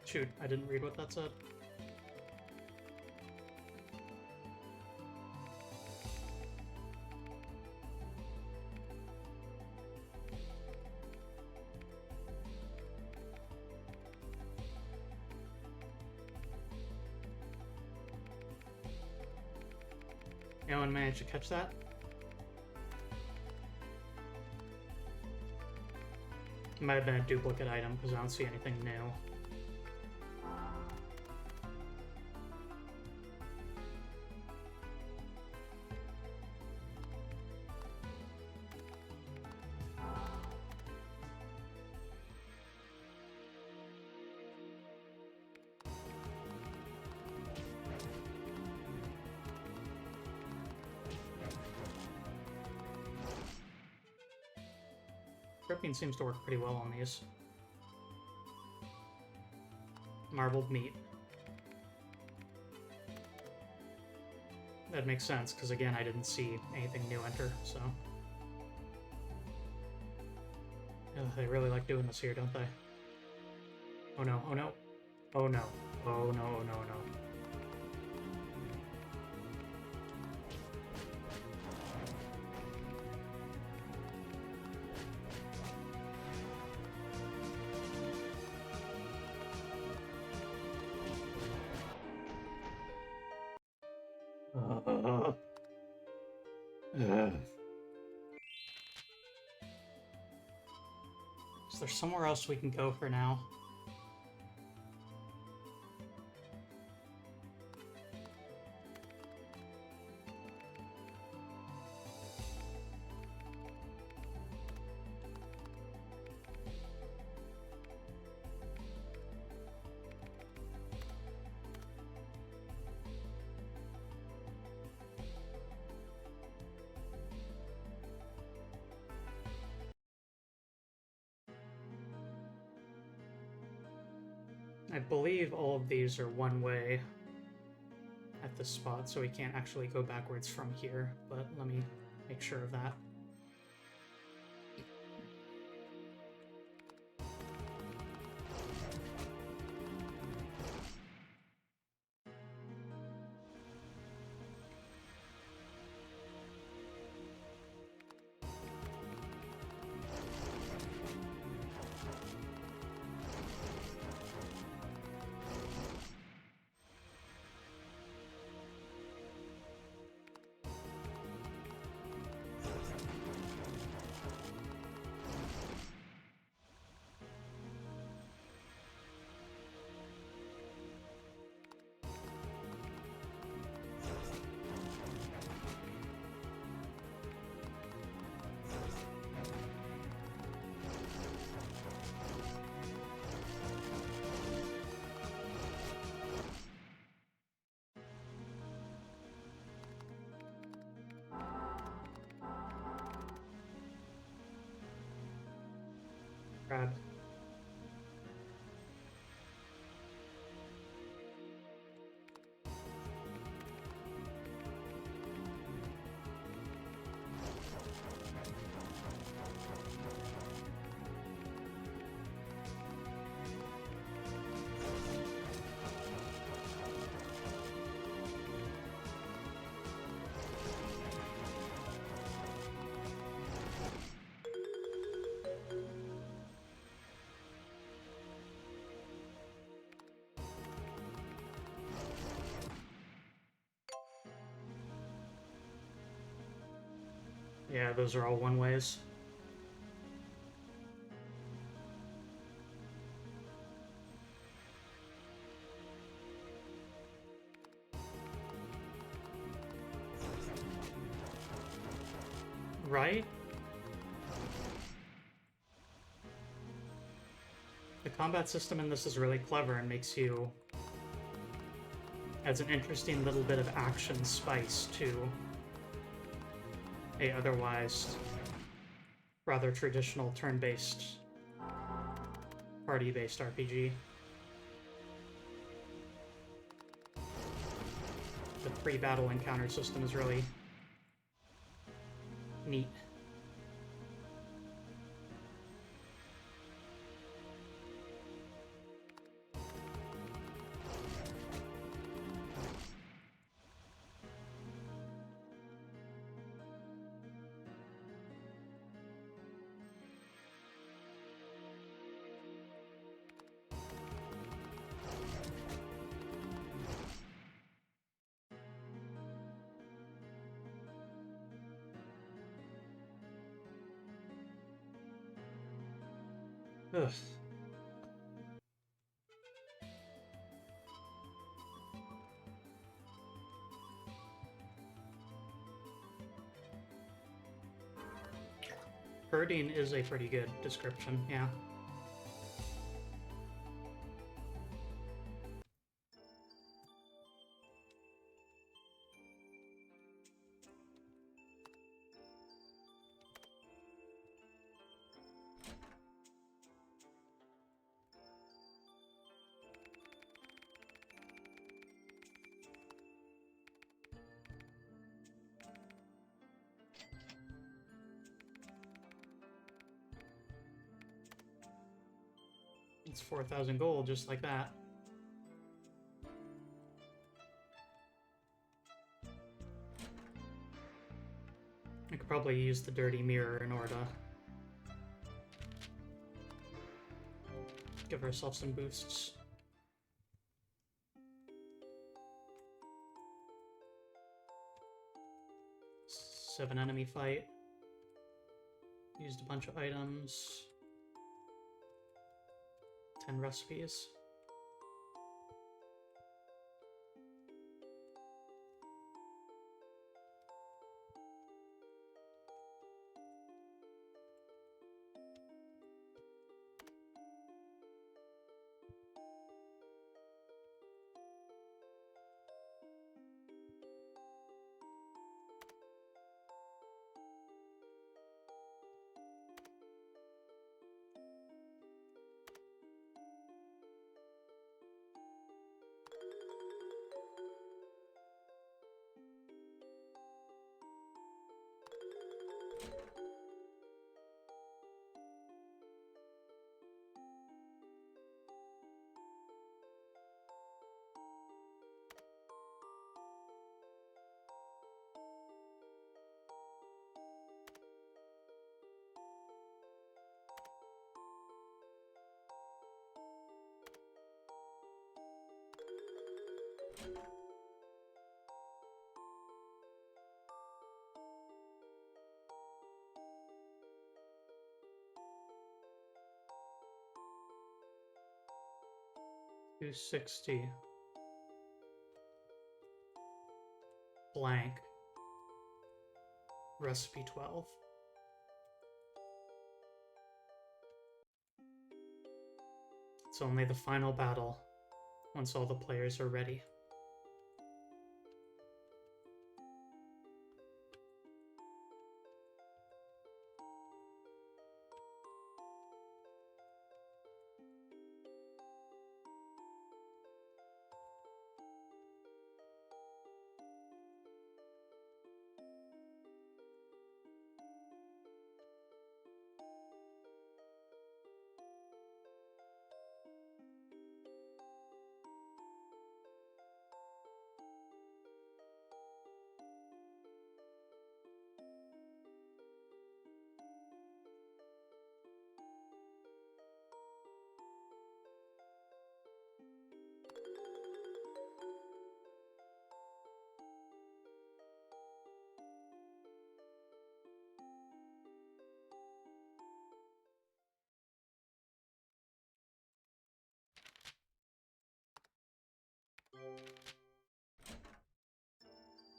Shoot, I didn't read what that said. Anyone managed to catch that? It might have been a duplicate item because I don't see anything new. Gripping seems to work pretty well on these. Marbled meat. That makes sense, because again, I didn't see anything new enter, so... Ugh, they really like doing this here, don't they? Oh no, oh no. Oh no. Oh no, oh no, oh no. Is there somewhere else we can go for now? I believe all of these are one way at this spot, so we can't actually go backwards from here, but let me make sure of that. Crab. Yeah, those are all one-ways. Right? The combat system in this is really clever and makes you... adds an interesting little bit of action spice to a otherwise rather traditional turn-based, party-based RPG. The pre-battle encounter system is really neat. Ugh. Herding is a pretty good description, yeah. It's 4,000 gold, just like that. I could probably use the dirty mirror in order to give herself some boosts. Seven enemy fight. Used a bunch of items. 10 recipes. $260. Blank. Recipe 12. It's only the final battle, once all the players are ready.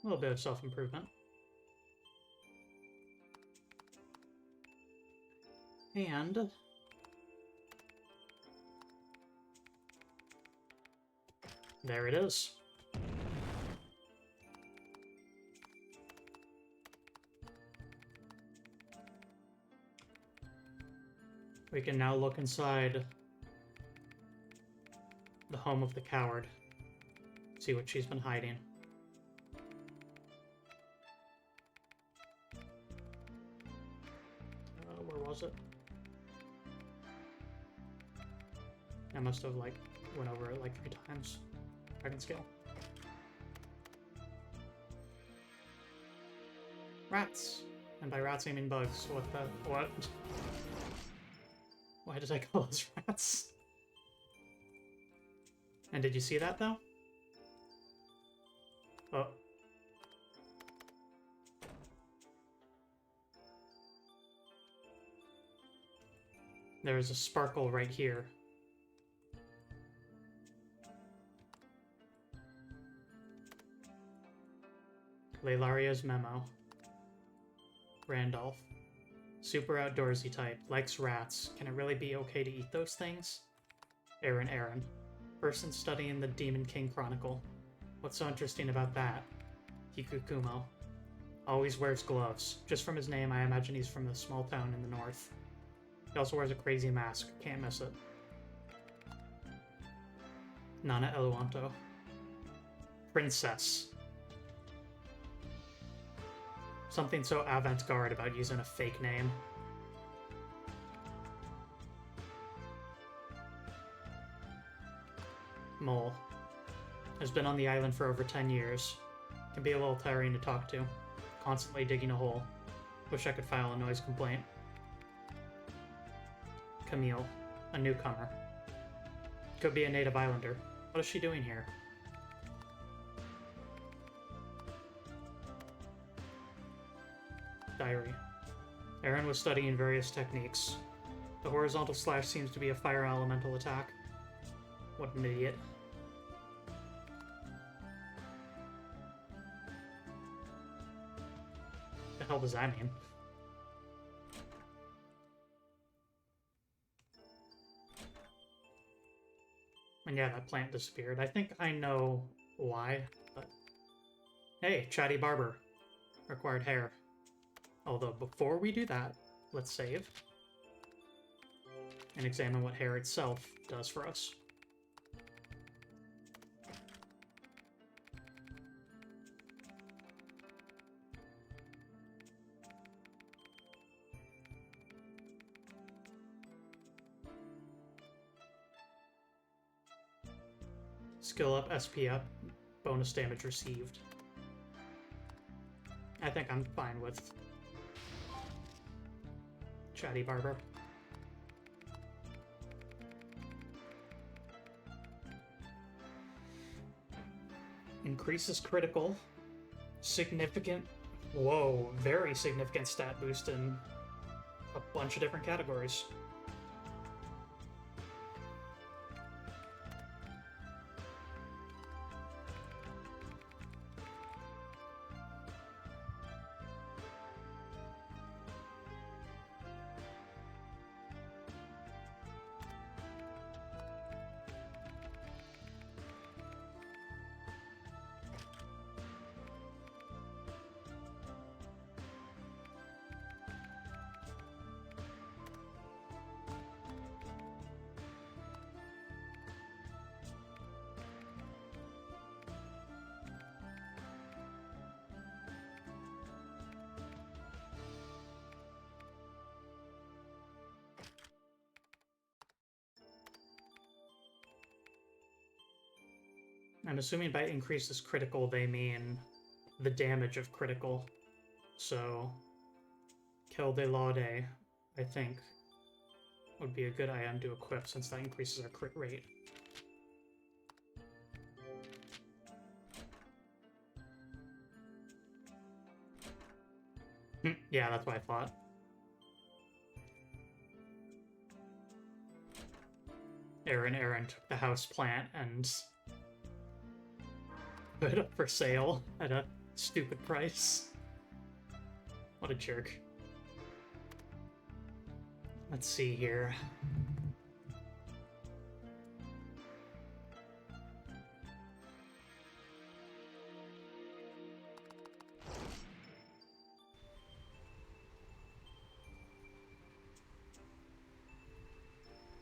A little bit of self-improvement. And there it is. We can now look inside the home of the coward. See what she's been hiding. Where was it? I must have, like, went over it, like, 3 times. Dragon scale. Rats! And by rats I mean bugs. What the... what? Why did I call those rats? And did you see that, though? Oh. There's a sparkle right here. Leilaria's memo. Randolph. Super outdoorsy type. Likes rats. Can it really be okay to eat those things? Aaron. Person studying the Demon King Chronicle. What's so interesting about that? Kikukumo. Always wears gloves. Just from his name, I imagine he's from a small town in the north. He also wears a crazy mask. Can't miss it. Nana Eluanto. Princess. Something so avant-garde about using a fake name. Mole. Has been on the island for over 10 years. Can be a little tiring to talk to. Constantly digging a hole. Wish I could file a noise complaint. Camille. A newcomer. Could be a native islander. What is she doing here? Diary. Aaron was studying various techniques. The horizontal slash seems to be a fire elemental attack. What an idiot. The hell does that mean? And yeah, that plant disappeared. I think I know why, but... Hey, Chatty Barber. Required hair. Although, before we do that, let's save. And examine what hair itself does for us. Skill up, SP up, bonus damage received. I think I'm fine with Chatty Barber. Increases critical. Significant, whoa, very significant stat boost in a bunch of different categories. I'm assuming by increases critical, they mean the damage of critical. So, Kill de Laude, I think, would be a good item to equip since that increases our crit rate. Yeah, that's what I thought. Aaron took the house plant and put it up for sale at a Stupid price. What a jerk. Let's see here.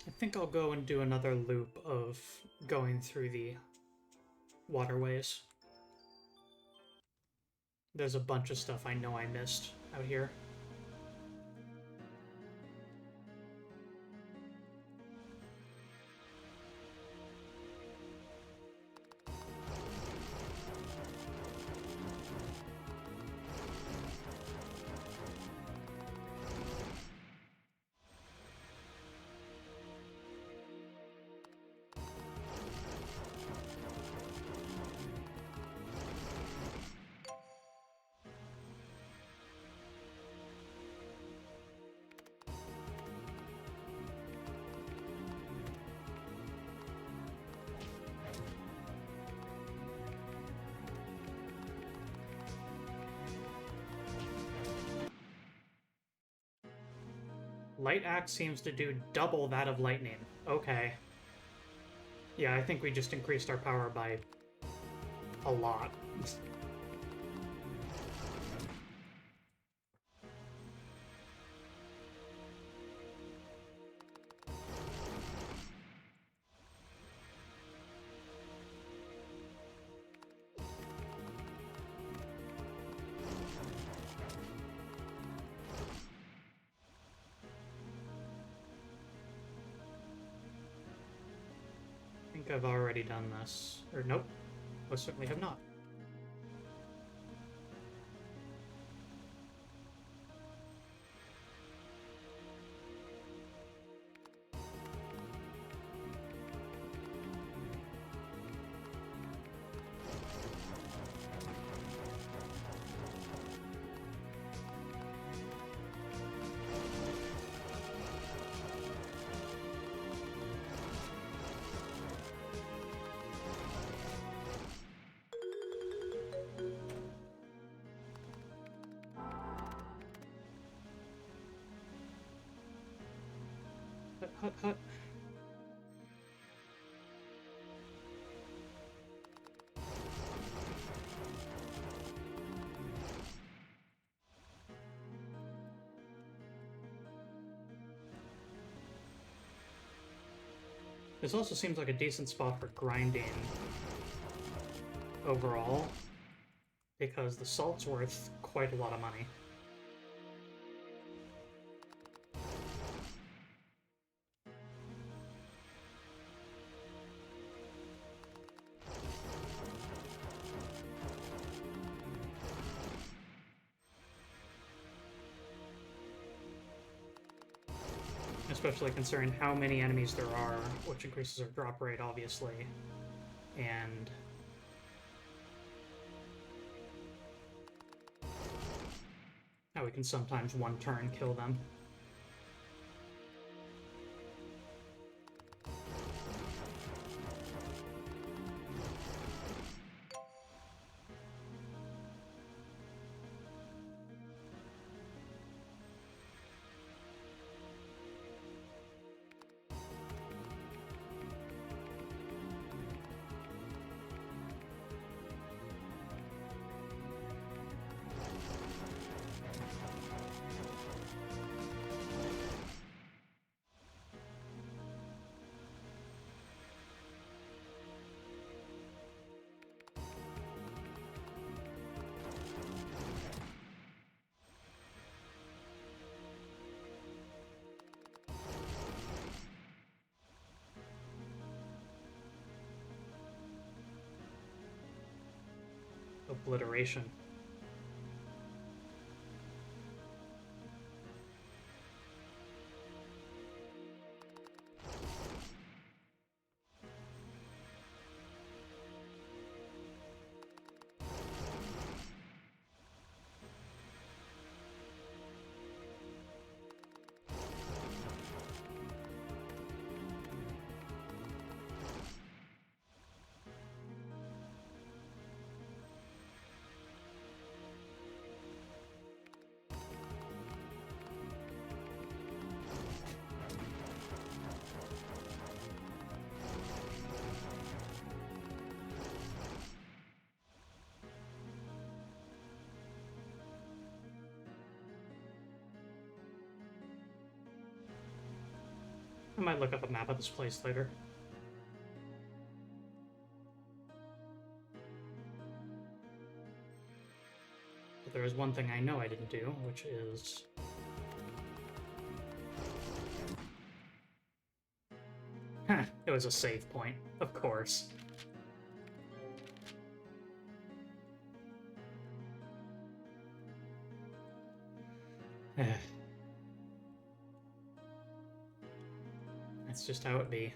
I think I'll go and do another loop of going through the waterways. There's a bunch of stuff I know I missed out here. Light Axe seems to do double that of Lightning. Okay. Yeah, I think we just increased our power by a lot. I think I've already done this. Or nope. Most certainly have not. Hut, hut. This also seems like a decent spot for grinding overall, because the salt's worth quite a lot of money. Especially considering how many enemies there are, which increases our drop rate, obviously, and how we can sometimes one turn kill them. Obliteration. might look up a map of this place later. But there is one thing I know I didn't do, which is... it was a save point, of course. That's just how it be.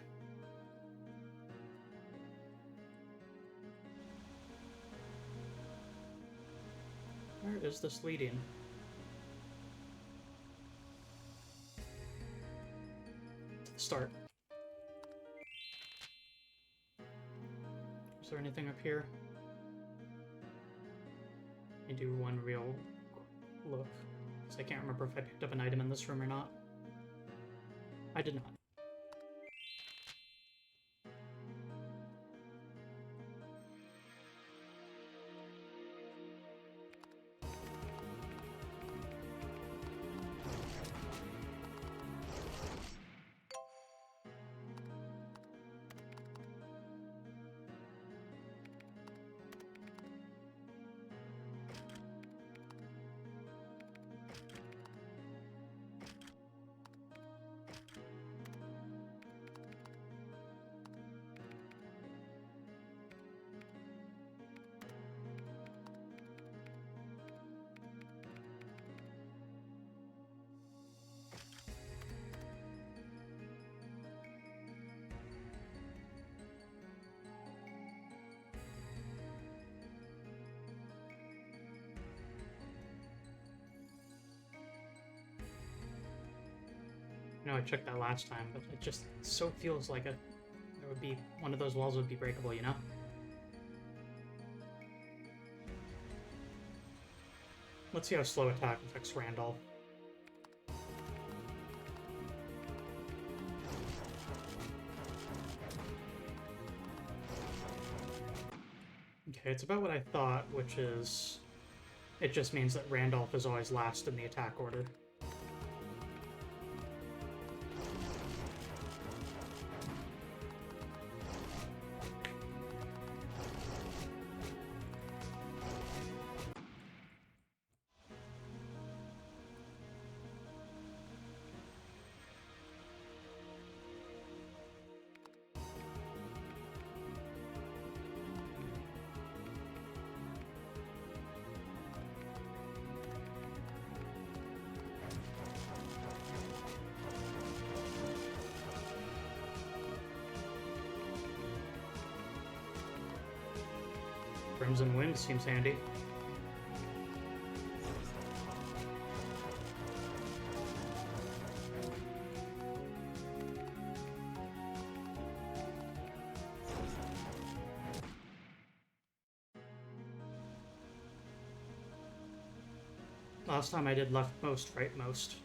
Where is this leading? To the start. Is there anything up here? I do one real look, because I can't remember if I picked up an item in this room or not. I did not. I know I checked that last time, but it just so feels like there would be one of those walls would be breakable, you know? Let's see how slow attack affects Randolph. Okay, it's about what I thought, which is... it just means that Randolph is always last in the attack order. Crimson Wind seems handy. Last time I did leftmost, rightmost.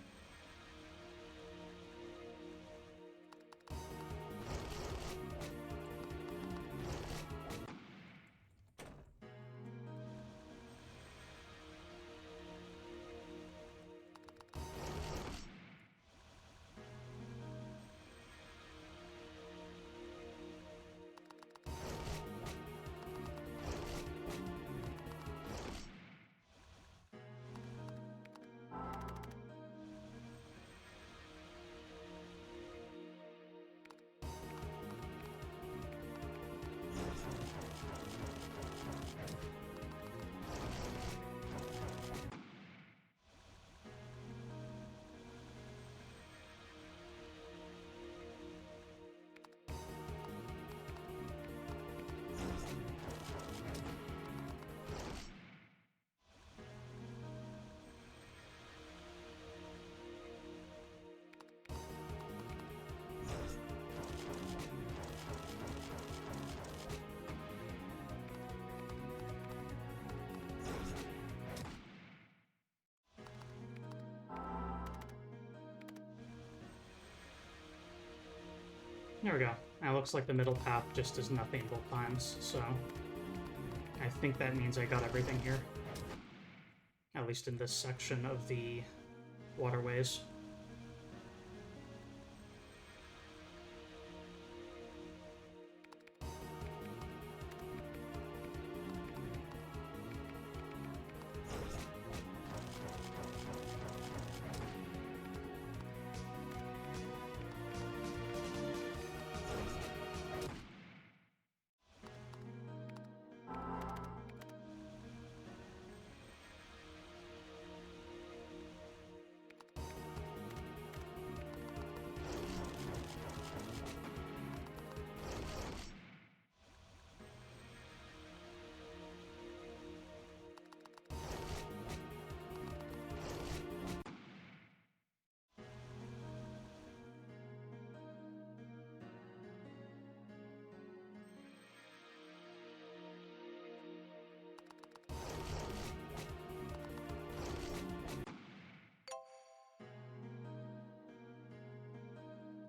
There we go. Now looks like the middle path just does nothing both times, so I think that means I got everything here. At least in this section of the waterways.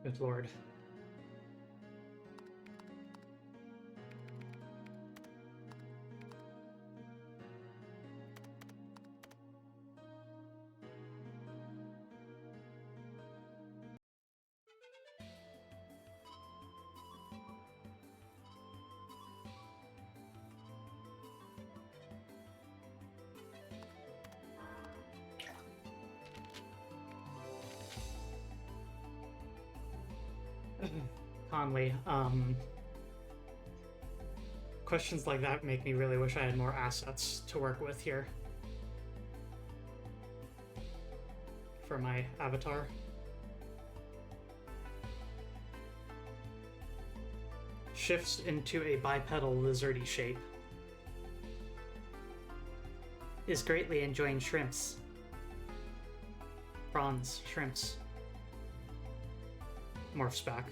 Good lord. Conley, questions like that make me really wish I had more assets to work with here for my avatar. Shifts into a bipedal lizardy shape. Is greatly enjoying shrimps. Prawns, shrimps. Morphs back.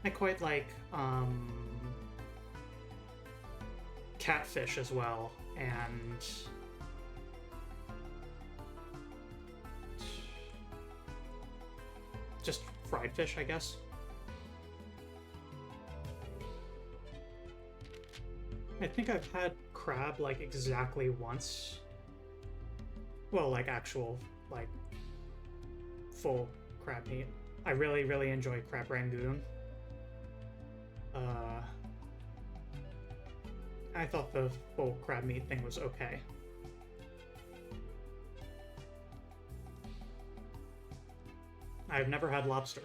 I quite like, catfish as well, and just fried fish, I guess. I think I've had crab, like, exactly once. Well, like, actual, like, full crab meat. I really, really enjoy crab rangoon. I thought the full crab meat thing was okay. I've never had lobster.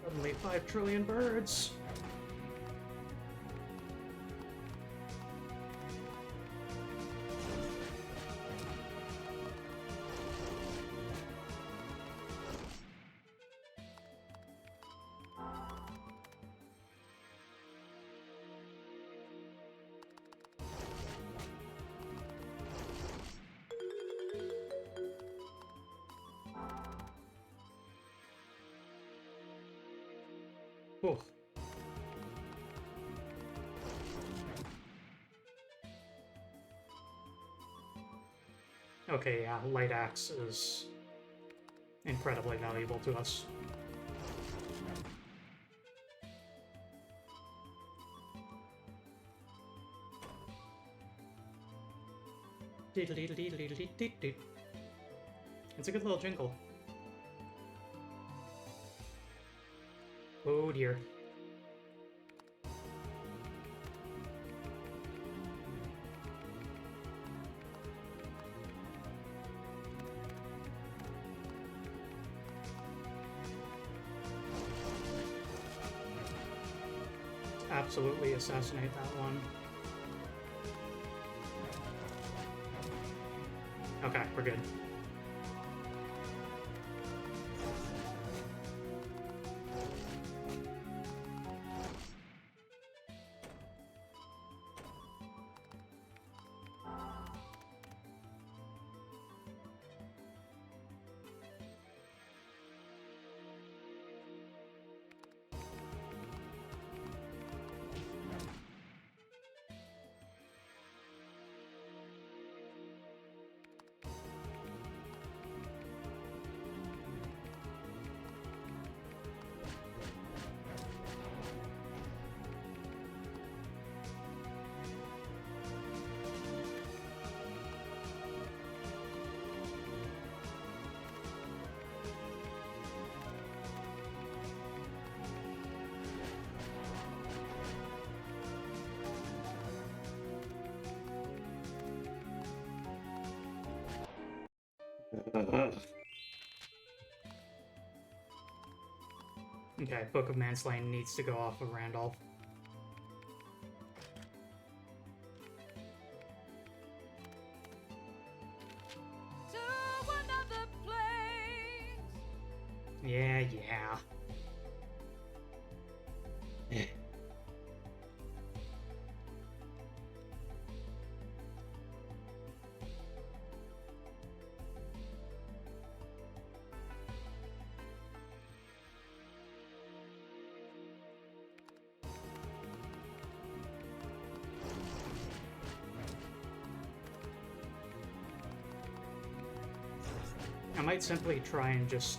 Suddenly 5 trillion birds. Oof. Okay, yeah, light axe is incredibly valuable to us. It's a good little jingle. Oh dear. Absolutely assassinate that one. Okay, we're good. Okay, Book of Manslain needs to go off of Randolph. To another place. Yeah. I might simply try and just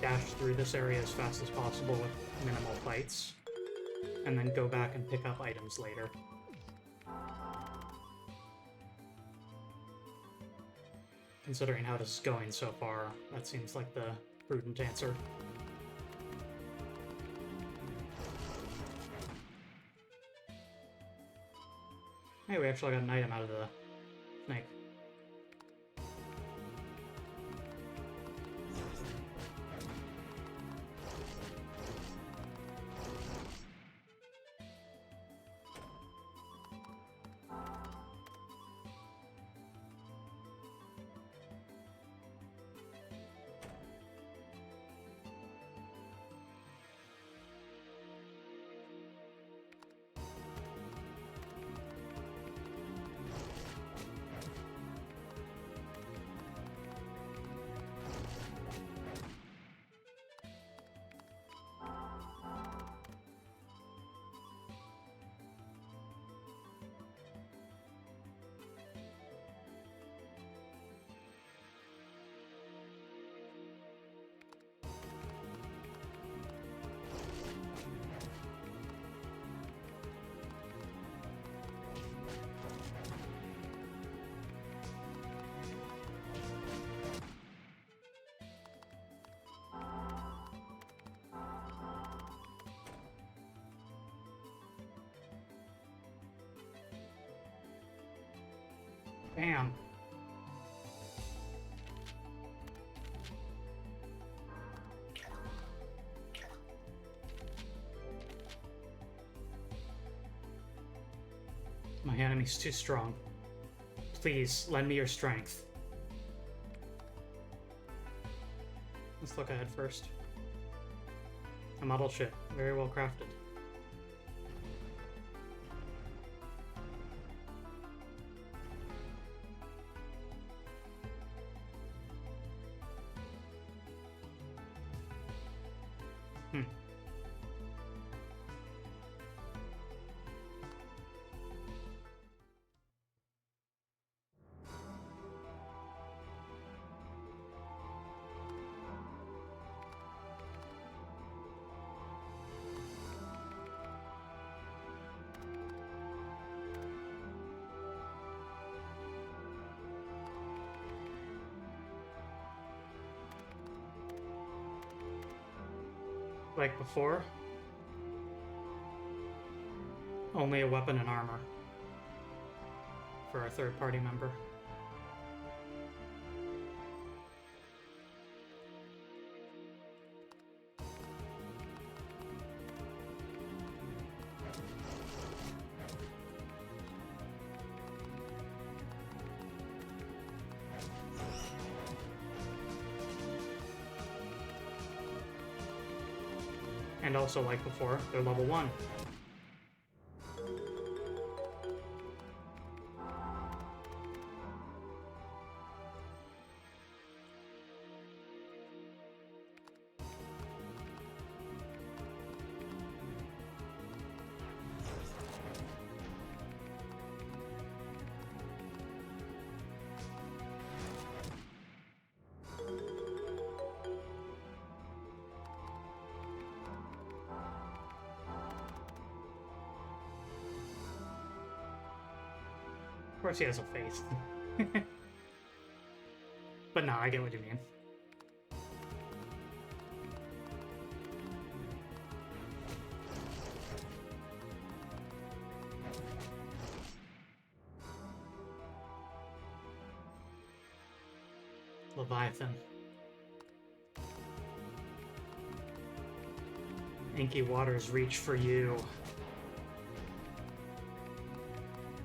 dash through this area as fast as possible with minimal fights, and then go back and pick up items later. Considering how this is going so far, that seems like the prudent answer. Hey, we actually got an item out of the snake. Bam. My enemy's too strong. Please, lend me your strength. Let's look ahead first. A model ship, very well crafted. Like before, only a weapon and armor for a third-party member. And also, like before, they're level 1. Of course he has a face. But no, I get what you mean. Leviathan. Inky waters reach for you.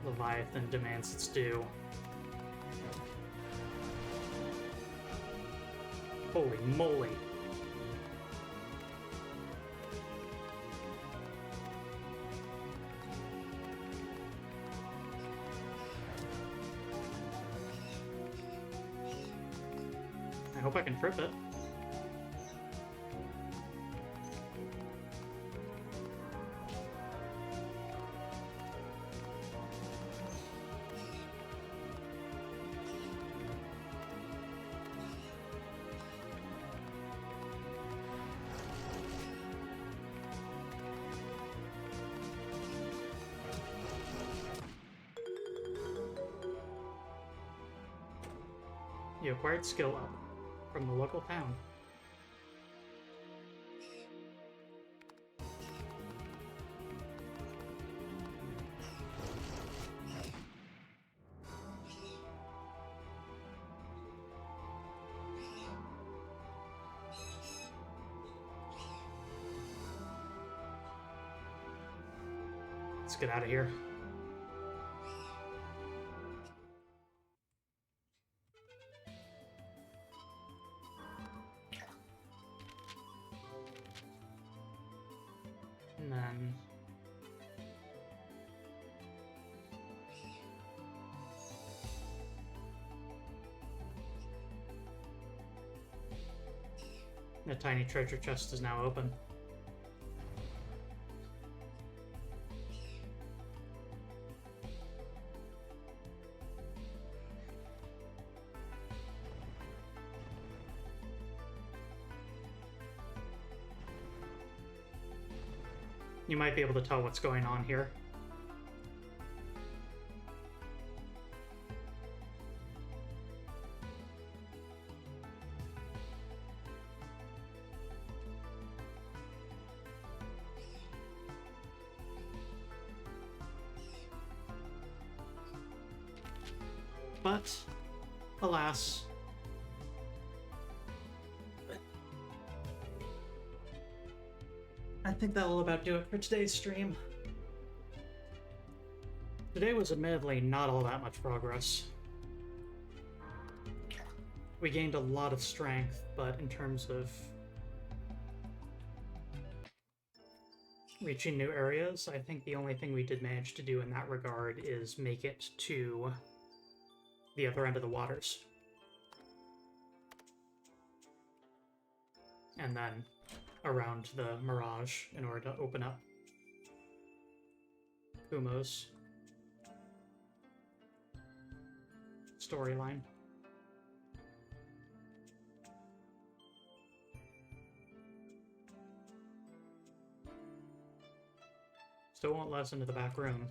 Leviathan demands its due. Holy moly. I hope I can trip it. You acquired skill up from the local town. Let's get out of here. And then the tiny treasure chest is now open. You might be able to tell what's going on here. But, alas, I think that'll about do it for today's stream. Today was admittedly not all that much progress. We gained a lot of strength, but in terms of reaching new areas, I think the only thing we did manage to do in that regard is make it to the other end of the waters. And then around the Mirage in order to open up Kumo's storyline. Still won't let us into the back room.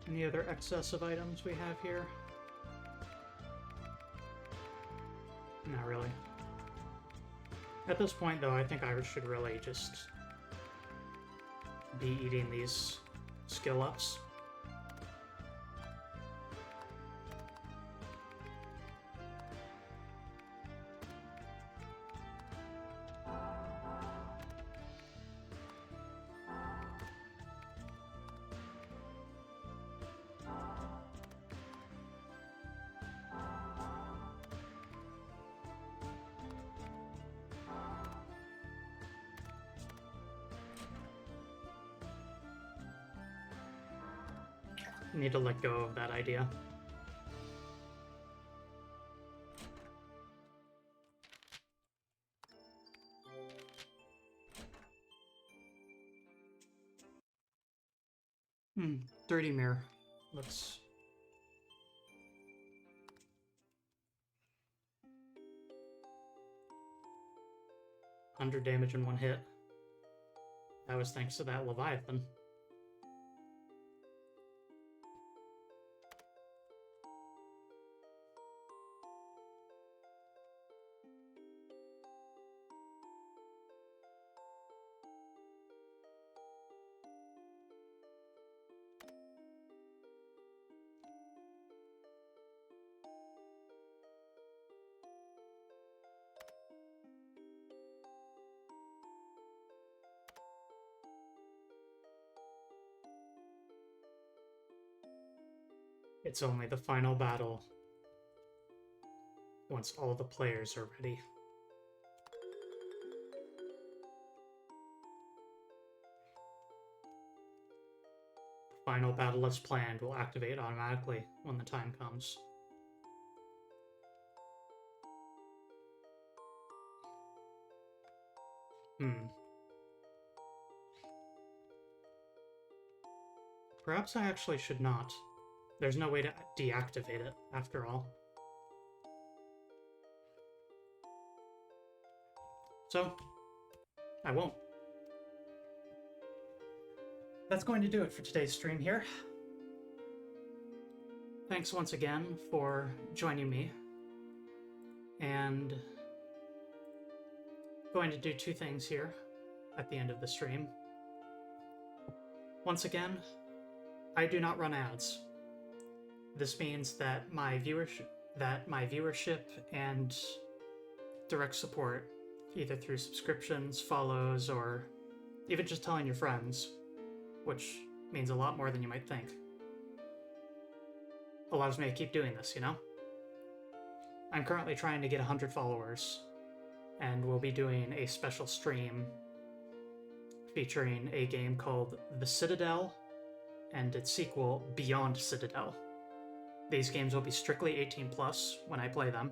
Any other excess of items we have here? Not really. At this point, though, I think I should really just be eating these skill ups. Need to let go of that idea. Dirty mirror. Let's... $100 damage in one hit. That was thanks to that Leviathan. It's only the final battle once all the players are ready. The final battle as planned will activate automatically when the time comes. Perhaps I actually should not. There's no way to deactivate it, after all. So, I won't. That's going to do it for today's stream here. Thanks once again for joining me. And going to do two things here at the end of the stream. Once again, I do not run ads. This means that my viewership and direct support, either through subscriptions, follows, or even just telling your friends, which means a lot more than you might think, allows me to keep doing this, you know? I'm currently trying to get 100 followers, and we'll be doing a special stream featuring a game called The Citadel and its sequel, Beyond Citadel. These games will be strictly 18+ when I play them.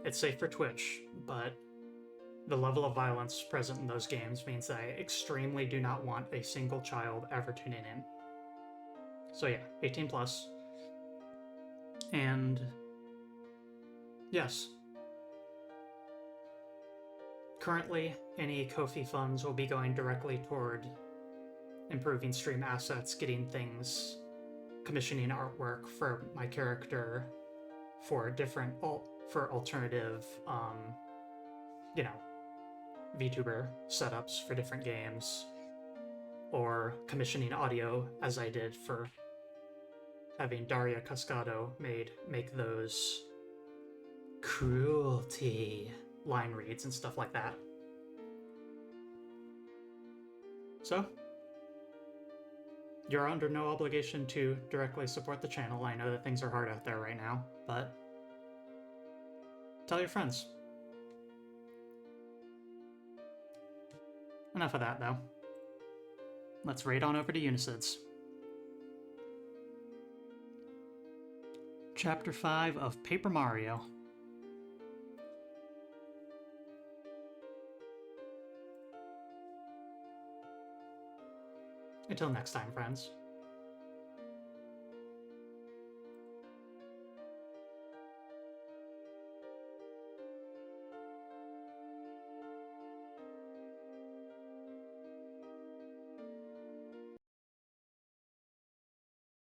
It's safe for Twitch, but the level of violence present in those games means that I extremely do not want a single child ever tuning in. So yeah, 18+. And yes. Currently, any Ko-fi funds will be going directly toward improving stream assets, getting things, commissioning artwork for my character, for different alternative, you know, VTuber setups for different games, or commissioning audio, as I did for having Daria Cascado make those cruelty line reads and stuff like that. So, you're under no obligation to directly support the channel. I know that things are hard out there right now, but tell your friends. Enough of that, though. Let's raid on over to Unicids. Chapter 5 of Paper Mario. Until next time, friends.